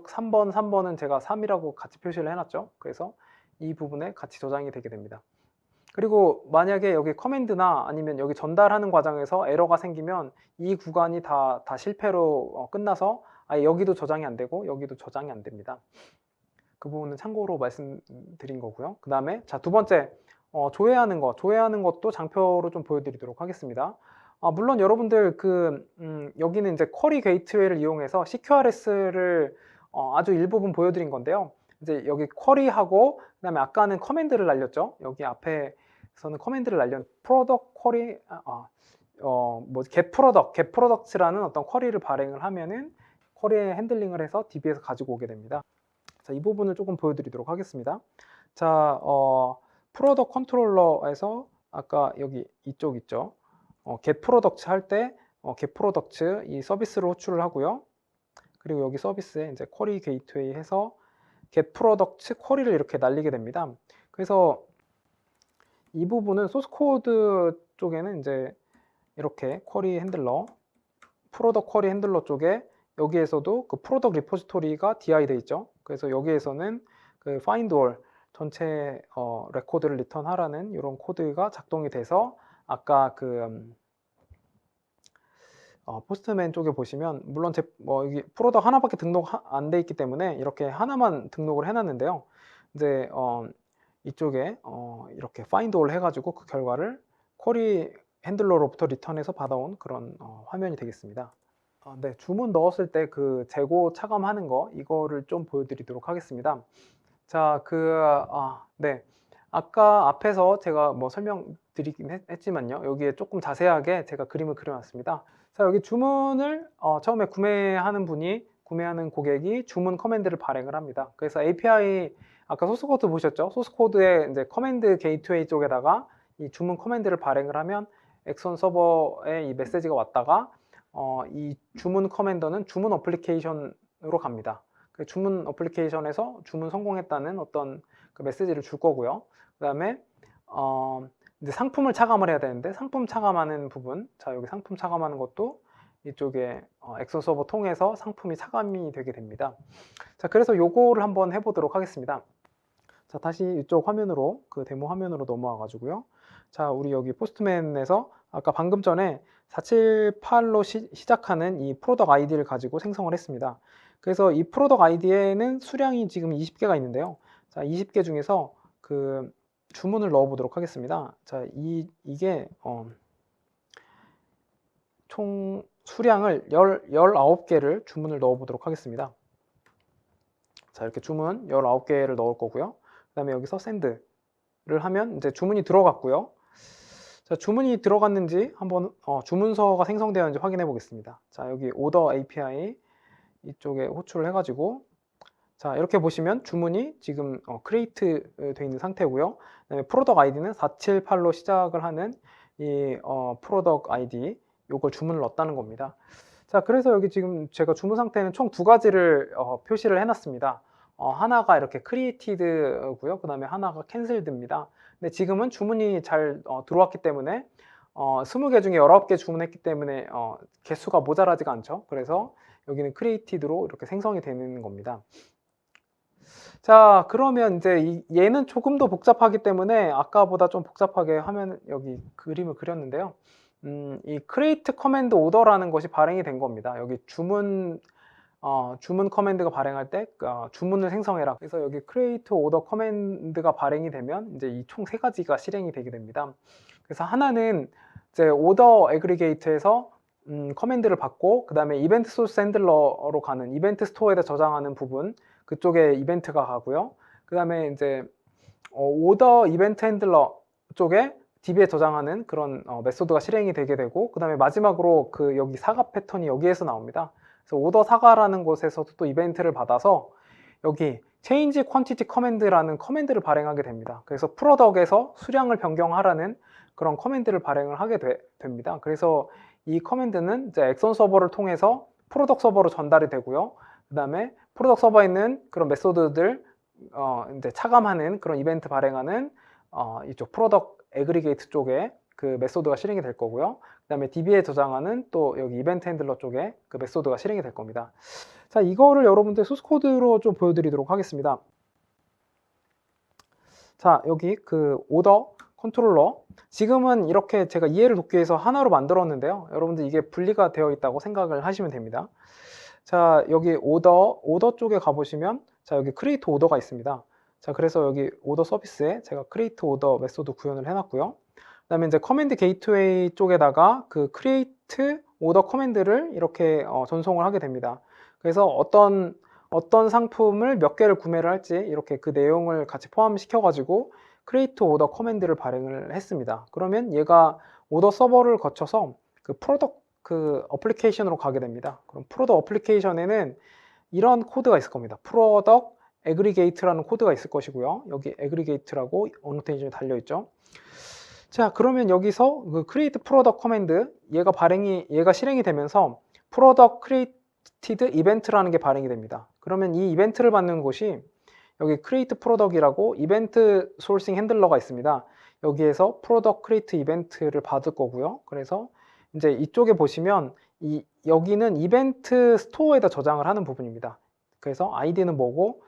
Speaker 1: 3번은 제가 3이라고 같이 표시를 해놨죠. 그래서 이 부분에 같이 저장이 되게 됩니다. 그리고 만약에 여기 커맨드나 아니면 여기 전달하는 과정에서 에러가 생기면 이 구간이 다 실패로 끝나서 아예 여기도 저장이 안 되고 여기도 저장이 안 됩니다. 그 부분은 참고로 말씀드린 거고요. 그 다음에 자, 두 번째 조회하는 것도 장표로 좀 보여드리도록 하겠습니다. 물론 여러분들 여기는 이제 쿼리 게이트웨이를 이용해서 CQRS를 아주 일부분 보여드린 건데요. 이제 여기 쿼리하고 그다음에 아까는 커맨드를 날렸죠. 여기 앞에서는 커맨드를 날린 프로덕트 쿼리 get product라는 어떤 쿼리를 발행을 하면은 쿼리에 핸들링을 해서 DB에서 가지고 오게 됩니다. 자, 이 부분을 조금 보여드리도록 하겠습니다. 자, 프로덕트 컨트롤러에서 아까 여기 이쪽 있죠. get product 할 때 get product 이 서비스를 호출을 하고요. 그리고 여기 서비스에 이제 쿼리 게이트웨이 해서 get product 쿼리를 이렇게 날리게 됩니다. 그래서 이 부분은 소스 코드 쪽에는 이제 이렇게 쿼리 핸들러, 프로덕트 쿼리 핸들러 쪽에 여기에서도 그 프로덕트 리포지토리가 DI 돼 있죠. 그래서 여기에서는 그 find all 전체 레코드를 리턴하라는 이런 코드가 작동이 돼서 아까 포스트맨 쪽에 보시면 물론 여기 프로덕트 하나밖에 등록 안 돼 있기 때문에 이렇게 하나만 등록을 해놨는데요. 이제 이쪽에 이렇게 find all 해가지고 그 결과를 쿼리 핸들러로부터 리턴해서 받아온 그런 화면이 되겠습니다. 네, 주문 넣었을 때 그 재고 차감하는 거 이거를 좀 보여드리도록 하겠습니다. 자, 네. 아까 앞에서 제가 뭐 설명드리긴 했지만요. 여기에 조금 자세하게 제가 그림을 그려놨습니다. 자, 여기 주문을 처음에 구매하는 분이 구매하는 고객이 주문 커맨드를 발행을 합니다. 그래서 API 아까 소스 코드 보셨죠? 소스 코드에 이제 커맨드 게이트웨이 쪽에다가 이 주문 커맨드를 발행을 하면 엑선 서버에 이 메시지가 왔다가 이 주문 커맨더는 주문 어플리케이션으로 갑니다. 그 주문 어플리케이션에서 주문 성공했다는 어떤 그 메시지를 줄 거고요. 그 다음에 이제 상품을 차감을 해야 되는데 상품 차감하는 부분, 자 여기 상품 차감하는 것도 이쪽에 엑선 서버 통해서 상품이 차감이 되게 됩니다. 자 그래서 요거를 한번 해보도록 하겠습니다. 자 다시 이쪽 화면으로 그 데모 화면으로 넘어와 가지고요. 자 우리 여기 포스트맨에서 아까 방금 전에 478로 시작하는 이 프로덕 아이디를 가지고 생성을 했습니다. 그래서 이 프로덕 아이디에는 수량이 지금 20개가 있는데요. 자 20개 중에서 그 주문을 넣어 보도록 하겠습니다. 자 이게 총 수량을 19개를 주문을 넣어 보도록 하겠습니다. 자 이렇게 주문 19개를 넣을 거고요. 그 다음에 여기서 샌드를 하면 이제 주문이 들어갔고요. 자 주문이 들어갔는지 한번 주문서가 생성되었는지 확인해 보겠습니다. 자 여기 오더 API 이쪽에 호출을 해 가지고 자 이렇게 보시면 주문이 지금 크리에이트 되어 있는 상태고요. 그다음에 프로덕 아이디는 478로 시작을 하는 이 프로덕 아이디 요걸 주문을 넣었다는 겁니다. 자 그래서 여기 지금 제가 주문 상태는 총 두 가지를 표시를 해놨습니다. 하나가 이렇게 크리에이티드고요. 그 다음에 하나가 캔슬드입니다. 근데 지금은 주문이 잘 들어왔기 때문에 20개 중에 19개 주문했기 때문에 개수가 모자라지가 않죠. 그래서 여기는 크리에이티드로 이렇게 생성이 되는 겁니다. 자 그러면 이제 얘는 조금 더 복잡하기 때문에 아까보다 좀 복잡하게 화면 여기 그림을 그렸는데요. 이 create command order라는 것이 발행이 된 겁니다. 여기 주문 커맨드가 발행할 때 주문을 생성해라. 그래서 여기 create order command가 발행이 되면 이제 이 총 세 가지가 실행이 되게 됩니다. 그래서 하나는 이제 order aggregate에서 커맨드를 받고 그 다음에 이벤트 소스 핸들러로 가는 이벤트 스토어에다 저장하는 부분 그쪽에 이벤트가 가고요. 그 다음에 이제 오더 이벤트 핸들러 쪽에 DB에 저장하는 그런 메소드가 실행이 되게 되고 그 다음에 마지막으로 그 여기 사과 패턴이 여기에서 나옵니다. 그래서 오더 사과라는 곳에서도 또 이벤트를 받아서 여기 change quantity command라는 커맨드를 발행하게 됩니다. 그래서 프로덕에서 수량을 변경하라는 그런 커맨드를 발행을 하게 됩니다. 그래서 이 커맨드는 이제 엑선 서버를 통해서 프로덕 서버로 전달이 되고요. 그 다음에 프로덕 서버에 있는 그런 메소드들 이제 차감하는 그런 이벤트 발행하는 이쪽 프로덕 에그리게이트 쪽에 그 메소드가 실행이 될 거고요. 그 다음에 DB에 저장하는 또 여기 이벤트 핸들러 쪽에 그 메소드가 실행이 될 겁니다. 자, 이거를 여러분들 소스 코드로 좀 보여드리도록 하겠습니다. 자, 여기 그 오더 컨트롤러 지금은 이렇게 제가 이해를 돕기 위해서 하나로 만들었는데요. 여러분들 이게 분리가 되어 있다고 생각을 하시면 됩니다. 자, 여기 오더 쪽에 가보시면 자, 여기 크리에이트 오더가 있습니다. 자, 그래서 여기 오더 서비스에 제가 크리에이트 오더 메소드 구현을 해놨고요. 그 다음에 이제 커맨드 게이트웨이 쪽에다가 그 크리에이트 오더 커맨드를 이렇게 전송을 하게 됩니다. 그래서 어떤 상품을 몇 개를 구매를 할지 이렇게 그 내용을 같이 포함시켜 가지고 크리에이트 오더 커맨드를 발행을 했습니다. 그러면 얘가 오더 서버를 거쳐서 그 프로덕 그 어플리케이션으로 가게 됩니다. 그럼 프로덕 어플리케이션에는 이런 코드가 있을 겁니다. 프로덕 에그리게이트라는 코드가 있을 것이고요. 여기 에그리게이트라고 어노테이션이 달려 있죠. 자, 그러면 여기서 그 create product 커맨드 얘가 실행이 되면서 product created event라는 게 발행이 됩니다. 그러면 이 이벤트를 받는 곳이 여기 create product이라고 이벤트 소싱 핸들러가 있습니다. 여기에서 product create event를 받을 거고요. 그래서 이제 이쪽에 보시면 여기는 이벤트 스토어에다 저장을 하는 부분입니다. 그래서 아이디는 뭐고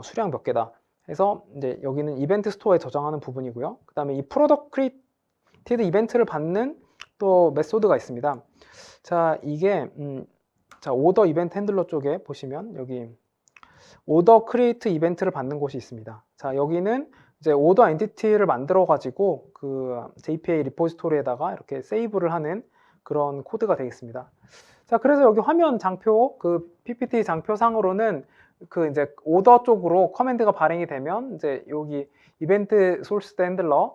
Speaker 1: 수량 몇 개다 해서 이제 여기는 이벤트 스토어에 저장하는 부분이고요. 그 다음에 이 프로덕트 크리에이티드 이벤트를 받는 또 메소드가 있습니다. 자, 이게 자, 오더 이벤트 핸들러 쪽에 보시면 여기 오더 크리에이트 이벤트를 받는 곳이 있습니다. 자, 여기는 이제 오더 엔티티를 만들어 가지고 그 JPA 리포지토리에다가 이렇게 세이브를 하는 그런 코드가 되겠습니다. 자, 그래서 여기 화면 장표 그 PPT 장표상으로는 그 이제 오더 쪽으로 커맨드가 발행이 되면 이제 여기 이벤트 소스 핸들러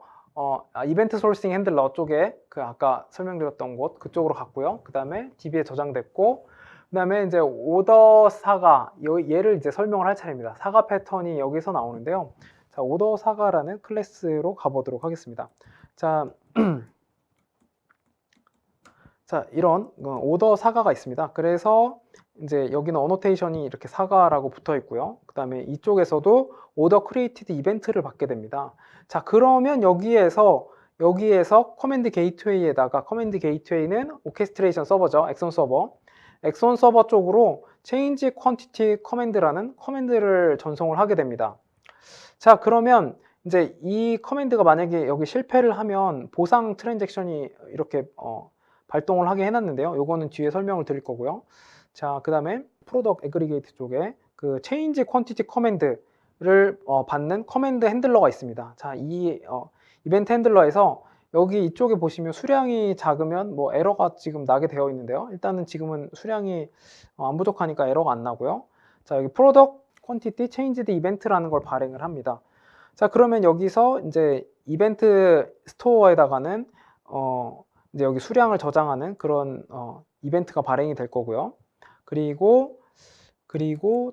Speaker 1: 이벤트 소싱 핸들러 쪽에 그 아까 설명드렸던 곳 그쪽으로 갔고요. 그 다음에 DB에 저장됐고 그다음에 이제 오더 사가 얘를 이제 설명을 할 차례입니다. 사가 패턴이 여기서 나오는데요. 자, 오더 사가라는 클래스로 가보도록 하겠습니다. 자, 자, 이런 오더 사가가 있습니다. 그래서 이제 여기는 어노테이션이 이렇게 사가라고 붙어 있고요. 그 다음에 이쪽에서도 오더 크리에이티드 이벤트를 받게 됩니다. 자, 그러면 여기에서 커맨드 게이트웨이에다가 커맨드 게이트웨이는 오케스트레이션 서버죠. 엑선 서버. 엑선 서버 쪽으로 change quantity command라는 커맨드를 전송을 하게 됩니다. 자, 그러면 이제 이 커맨드가 만약에 여기 실패를 하면 보상 트랜잭션이 이렇게 발동을 하게 해놨는데요. 요거는 뒤에 설명을 드릴 거고요. 자, 그 다음에 프로덕트 애그리게이트 쪽에 그 change quantity command를 받는 커맨드 핸들러가 있습니다. 자, 이 이벤트 핸들러에서 여기 이쪽에 보시면 수량이 작으면 뭐 에러가 지금 나게 되어 있는데요. 일단은 지금은 수량이 안 부족하니까 에러가 안 나고요. 자, 여기 product quantity changed event라는 걸 발행을 합니다. 자, 그러면 여기서 이제 이벤트 스토어에다가는 이제 여기 수량을 저장하는 그런 이벤트가 발행이 될 거고요. 그리고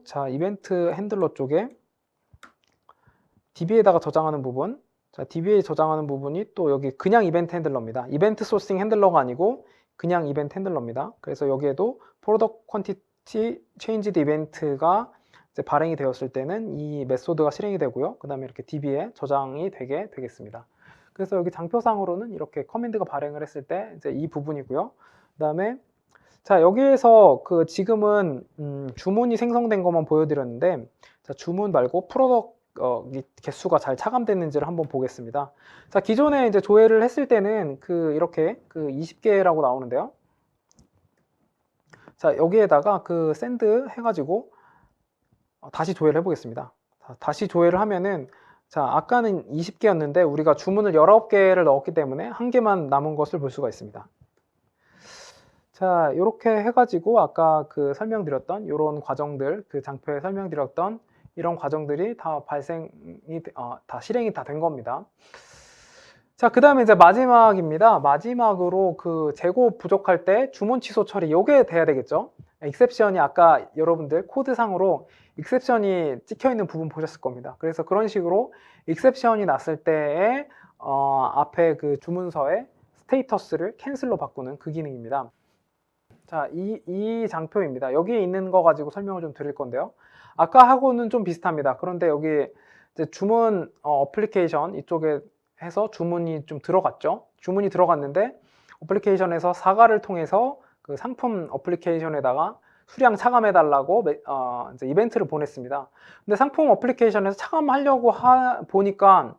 Speaker 1: 자, 이벤트 핸들러 쪽에 DB에다가 저장하는 부분, 자, DB에 저장하는 부분이 또 여기 그냥 이벤트 핸들러입니다. 이벤트 소싱 핸들러가 아니고 그냥 이벤트 핸들러입니다. 그래서 여기에도 product quantity changed event가 이제 발행이 되었을 때는 이 메소드가 실행이 되고요. 그 다음에 이렇게 DB에 저장이 되게 되겠습니다. 그래서 여기 장표상으로는 이렇게 커맨드가 발행을 했을 때 이제 이 부분이고요. 그 다음에 자, 여기에서 그 지금은 주문이 생성된 것만 보여드렸는데, 자, 주문 말고 프로덕트 개수가 잘 차감됐는지를 한번 보겠습니다. 자, 기존에 이제 조회를 했을 때는 이렇게 20개라고 나오는데요. 자, 여기에다가 샌드 해가지고 다시 조회를 해보겠습니다. 자, 다시 조회를 하면은, 자, 아까는 20개였는데 우리가 주문을 19개를 넣었기 때문에 한 개만 남은 것을 볼 수가 있습니다. 자, 이렇게 해가지고 아까 설명드렸던 이런 과정들, 장표에 설명드렸던 이런 과정들이 다 다 실행이 다 된 겁니다. 자, 그 다음에 이제 마지막입니다. 마지막으로 재고 부족할 때 주문 취소 처리, 요게 돼야 되겠죠. 익셉션이 아까 여러분들 코드상으로 익셉션이 찍혀 있는 부분 보셨을 겁니다. 그래서 그런 식으로 익셉션이 났을 때에 앞에 주문서의 스테이터스를 캔슬로 바꾸는 그 기능입니다. 자, 이 장표입니다. 여기에 있는 거 가지고 설명을 좀 드릴 건데요. 아까 하고는 좀 비슷합니다. 그런데 여기 이제 주문 어플리케이션 이쪽에 해서 주문이 좀 들어갔죠. 주문이 들어갔는데 어플리케이션에서 사과를 통해서 상품 어플리케이션에다가 수량 차감해 달라고 이제 이벤트를 보냈습니다. 근데 상품 어플리케이션에서 차감하려고 보니까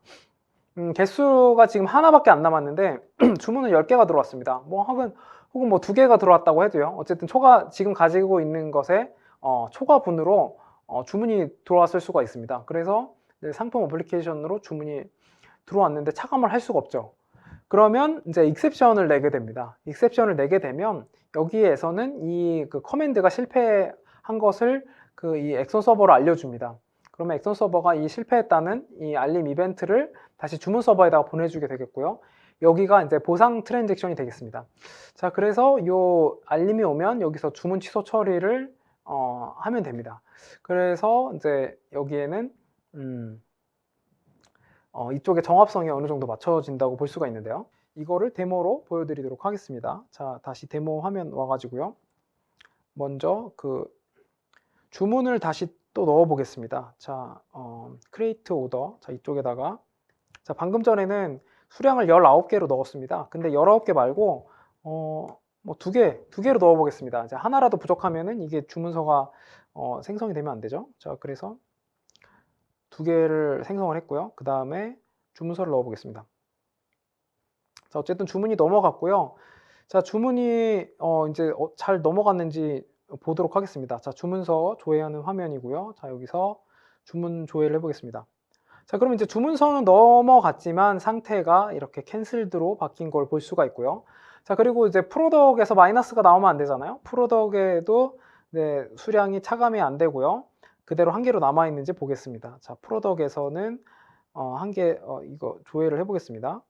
Speaker 1: 개수가 지금 하나밖에 안 남았는데 주문은 10개가 들어왔습니다. 혹은 뭐 2개가 들어왔다고 해도요. 어쨌든 지금 가지고 있는 것에 초과분으로 주문이 들어왔을 수가 있습니다. 그래서 상품 어플리케이션으로 주문이 들어왔는데 차감을 할 수가 없죠. 그러면 이제 익셉션을 내게 됩니다. 익셉션을 내게 되면 여기에서는 이 커맨드가 실패한 것을 이 엑선 서버로 알려줍니다. 그러면 엑선 서버가 이 실패했다는 이 알림 이벤트를 다시 주문 서버에다가 보내주게 되겠고요. 여기가 이제 보상 트랜잭션이 되겠습니다. 자, 그래서 요 알림이 오면 여기서 주문 취소 처리를 하면 됩니다. 그래서 이제 여기에는 이쪽에 정합성이 어느 정도 맞춰진다고 볼 수가 있는데요. 이거를 데모로 보여드리도록 하겠습니다. 자, 다시 데모 화면 와가지고요. 먼저 주문을 다시 또 넣어 보겠습니다. 자, create order. 자, 이쪽에다가 자, 방금 전에는 수량을 19개로 넣었습니다. 근데 19개 말고 뭐 2개로 넣어 보겠습니다. 이제 하나라도 부족하면은 이게 주문서가 생성이 되면 안 되죠. 자, 그래서 2개를 생성을 했고요. 그 다음에 주문서를 넣어 보겠습니다. 자, 어쨌든 주문이 넘어갔고요. 자, 주문이 이제 잘 넘어갔는지 보도록 하겠습니다. 자, 주문서 조회하는 화면이고요. 자, 여기서 주문 조회를 해보겠습니다. 자, 그럼 이제 주문서는 넘어갔지만 상태가 이렇게 캔슬드로 바뀐 걸 볼 수가 있고요. 자, 그리고 이제 프로덕에서 마이너스가 나오면 안 되잖아요. 프로덕에도 수량이 차감이 안 되고요. 그대로 한 개로 남아 있는지 보겠습니다. 자, 프로덕에서는 한 개 이거 조회를 해보겠습니다.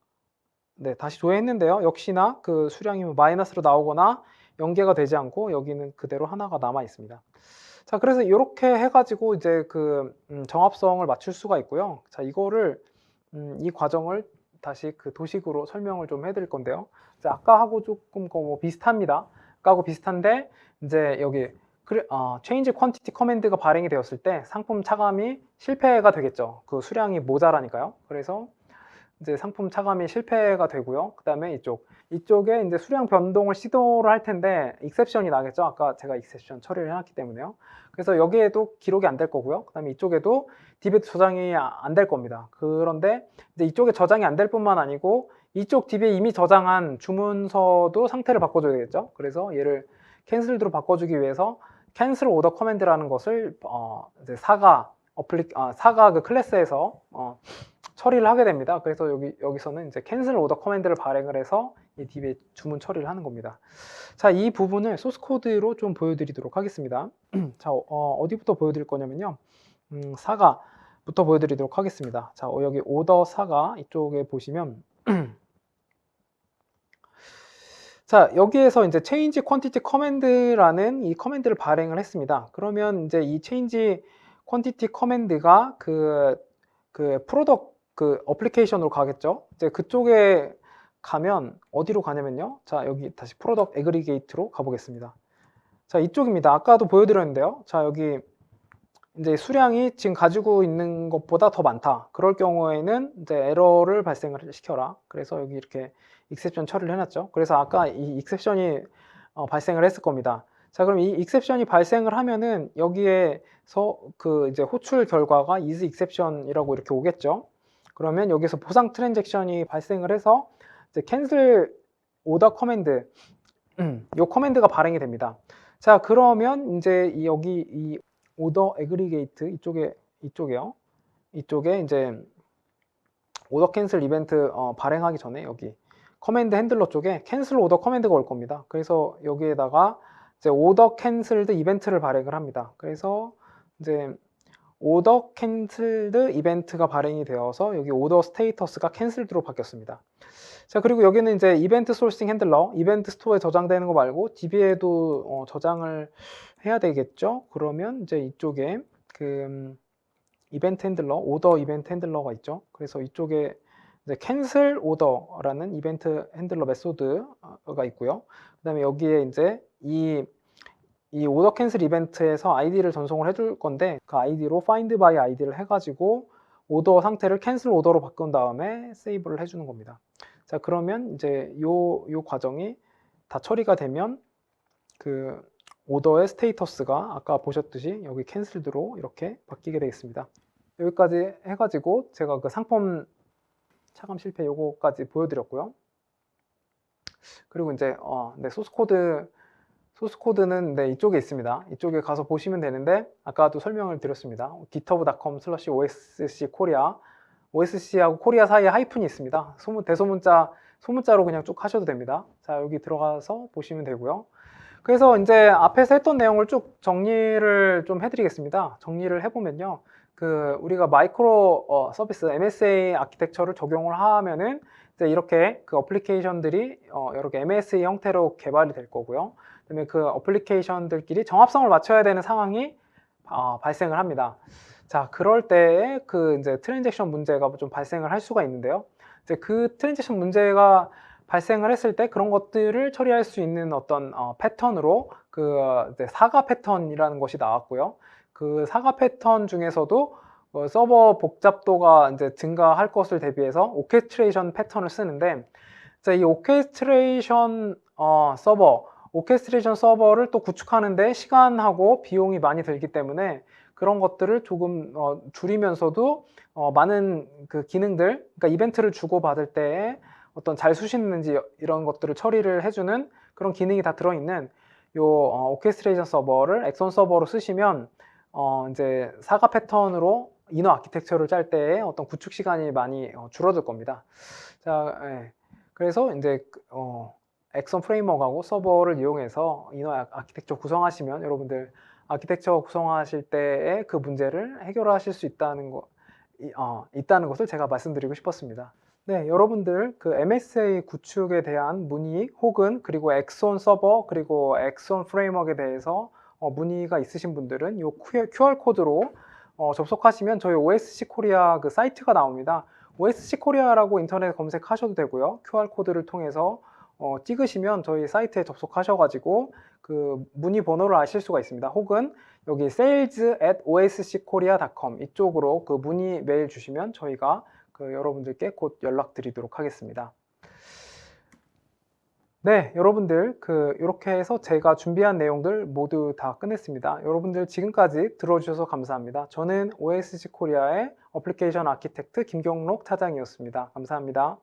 Speaker 1: 네, 다시 조회했는데요. 역시나 수량이 마이너스로 나오거나 연계가 되지 않고 여기는 그대로 하나가 남아 있습니다. 자, 그래서 이렇게 해가지고 이제 그 정합성을 맞출 수가 있고요. 자, 이거를 이 과정을 다시 그 도식으로 설명을 좀 해드릴 건데요. 자, 아까하고 조금 뭐 비슷합니다. 아까하고 비슷한데 이제 여기 change quantity 커맨드가 발행이 되었을 때 상품 차감이 실패가 되겠죠. 그 수량이 모자라니까요. 그래서 이제 상품 차감이 실패가 되고요. 그 다음에 이쪽에 이제 수량 변동을 시도를 할 텐데 익셉션이 나겠죠. 아까 제가 익셉션 처리를 해놨기 때문에요. 그래서 여기에도 기록이 안 될 거고요. 그 다음에 이쪽에도 DB에 저장이 안 될 겁니다. 그런데 이제 이쪽에 저장이 안 될 뿐만 아니고 이쪽 DB에 이미 저장한 주문서도 상태를 바꿔줘야 되겠죠. 그래서 얘를 캔슬드로 바꿔주기 위해서 캔슬 오더 커맨드라는 것을 이제 사가 그 클래스에서 처리를 하게 됩니다. 그래서 여기서는 이제 캔슬 오더 커맨드를 발행을 해서 이 DB에 주문 처리를 하는 겁니다. 자, 이 부분을 소스 코드로 좀 보여드리도록 하겠습니다. 자, 어디부터 보여드릴 거냐면요. 사가부터 보여드리도록 하겠습니다. 자, 여기 오더 사가 이쪽에 보시면 자, 여기에서 이제 change quantity command라는 이 커맨드를 발행을 했습니다. 그러면 이제 이 change quantity command가 그 프로덕트 그 어플리케이션으로 가겠죠. 이제 그쪽에 가면 어디로 가냐면요. 자, 여기 다시 프로덕트 애그리게이트로 가보겠습니다. 자, 이쪽입니다. 아까도 보여드렸는데요. 자, 여기 이제 수량이 지금 가지고 있는 것보다 더 많다. 그럴 경우에는 이제 에러를 발생을 시켜라. 그래서 여기 이렇게 익셉션 처리를 해놨죠. 그래서 아까 이 익셉션이 발생을 했을 겁니다. 자, 그럼 이 익셉션이 발생을 하면은 여기에서 그 이제 호출 결과가 is exception이라고 이렇게 오겠죠. 그러면 여기서 보상 트랜잭션이 발생을 해서 이제 cancel order command 요 커맨드가 발행이 됩니다. 자, 그러면 이제 여기 이 order aggregate 이쪽에요. 이쪽에 이제 order cancel 이벤트 발행하기 전에 여기 커맨드 핸들러 쪽에 cancel order 커맨드가 올 겁니다. 그래서 여기에다가 이제 order canceled 이벤트를 발행을 합니다. 그래서 이제 order canceled 이벤트가 발행이 되어서 여기 order status가 canceled로 바뀌었습니다. 자, 그리고 여기는 이제 이벤트 소싱 핸들러, 이벤트 스토어에 저장되는 거 말고 DB에도 저장을 해야 되겠죠. 그러면 이제 이쪽에 그 이벤트 핸들러, 오더 이벤트 핸들러가 있죠. 그래서 이쪽에 이제 cancel order라는 이벤트 핸들러 메소드가 있고요. 그다음에 여기에 이제 이 오더 캔슬 이벤트에서 아이디를 전송을 해줄 건데 그 아이디로 find by 아이디를 해가지고 오더 상태를 캔슬 오더로 바꾼 다음에 세이브를 해주는 겁니다. 자, 그러면 이제 요 과정이 다 처리가 되면 그 오더의 스테이터스가 아까 보셨듯이 여기 캔슬드로 이렇게 바뀌게 되겠습니다. 여기까지 해가지고 제가 그 상품 차감 실패 요거까지 보여드렸고요. 그리고 이제 네, 소스코드는 네, 이쪽에 있습니다. 이쪽에 가서 보시면 되는데 아까도 설명을 드렸습니다. github.com/osckorea OSC하고 코리아 사이에 하이픈이 있습니다. 소문자로 그냥 쭉 하셔도 됩니다. 자, 여기 들어가서 보시면 되고요. 그래서 이제 앞에서 했던 내용을 쭉 정리를 좀 해드리겠습니다. 정리를 해보면요. 우리가 마이크로 서비스 MSA 아키텍처를 적용을 하면은 이제 이렇게 그 어플리케이션들이 이렇게 MSA 형태로 개발이 될 거고요. 그다음에 그 어플리케이션들끼리 정합성을 맞춰야 되는 상황이 발생을 합니다. 자, 그럴 때에 그 이제 트랜잭션 문제가 좀 발생을 할 수가 있는데요. 이제 그 트랜잭션 문제가 발생을 했을 때 그런 것들을 처리할 수 있는 어떤 패턴으로 그 이제 사가 패턴이라는 것이 나왔고요. 그 사가 패턴 중에서도 서버 복잡도가 이제 증가할 것을 대비해서 오케스트레이션 패턴을 쓰는데, 자, 이 오케스트레이션 서버를 또 구축하는데 시간하고 비용이 많이 들기 때문에 그런 것들을 조금 줄이면서도 많은 그 기능들, 그러니까 이벤트를 주고받을 때에 어떤 잘 수신는지 이런 것들을 처리를 해주는 그런 기능이 다 들어있는 요 오케스트레이션 서버를 엑선 서버로 쓰시면 이제 사가 패턴으로 이너 아키텍처를 짤 때에 어떤 구축 시간이 많이 줄어들 겁니다. 자, 예. 그래서 이제 엑선 프레임워크하고 서버를 이용해서 이너 아키텍처 구성하시면 여러분들 아키텍처 구성하실 때의 그 문제를 해결하실 수 있다는 것을 제가 말씀드리고 싶었습니다. 네, 여러분들 그 MSA 구축에 대한 문의 혹은 그리고 엑손 서버 그리고 엑손 프레임워크에 대해서 문의가 있으신 분들은 이 QR 코드로 접속하시면 저희 OSC 코리아 그 사이트가 나옵니다. OSC 코리아라고 인터넷 검색하셔도 되고요. QR 코드를 통해서 찍으시면 저희 사이트에 접속하셔가지고 그 문의 번호를 아실 수가 있습니다. 혹은 여기 sales@osckorea.com 이쪽으로 그 문의 메일 주시면 저희가 그 여러분들께 곧 연락드리도록 하겠습니다. 네, 여러분들 이렇게 해서 제가 준비한 내용들 모두 다 끝냈습니다. 여러분들 지금까지 들어주셔서 감사합니다. 저는 OSC 코리아의 어플리케이션 아키텍트 김경록 차장이었습니다. 감사합니다.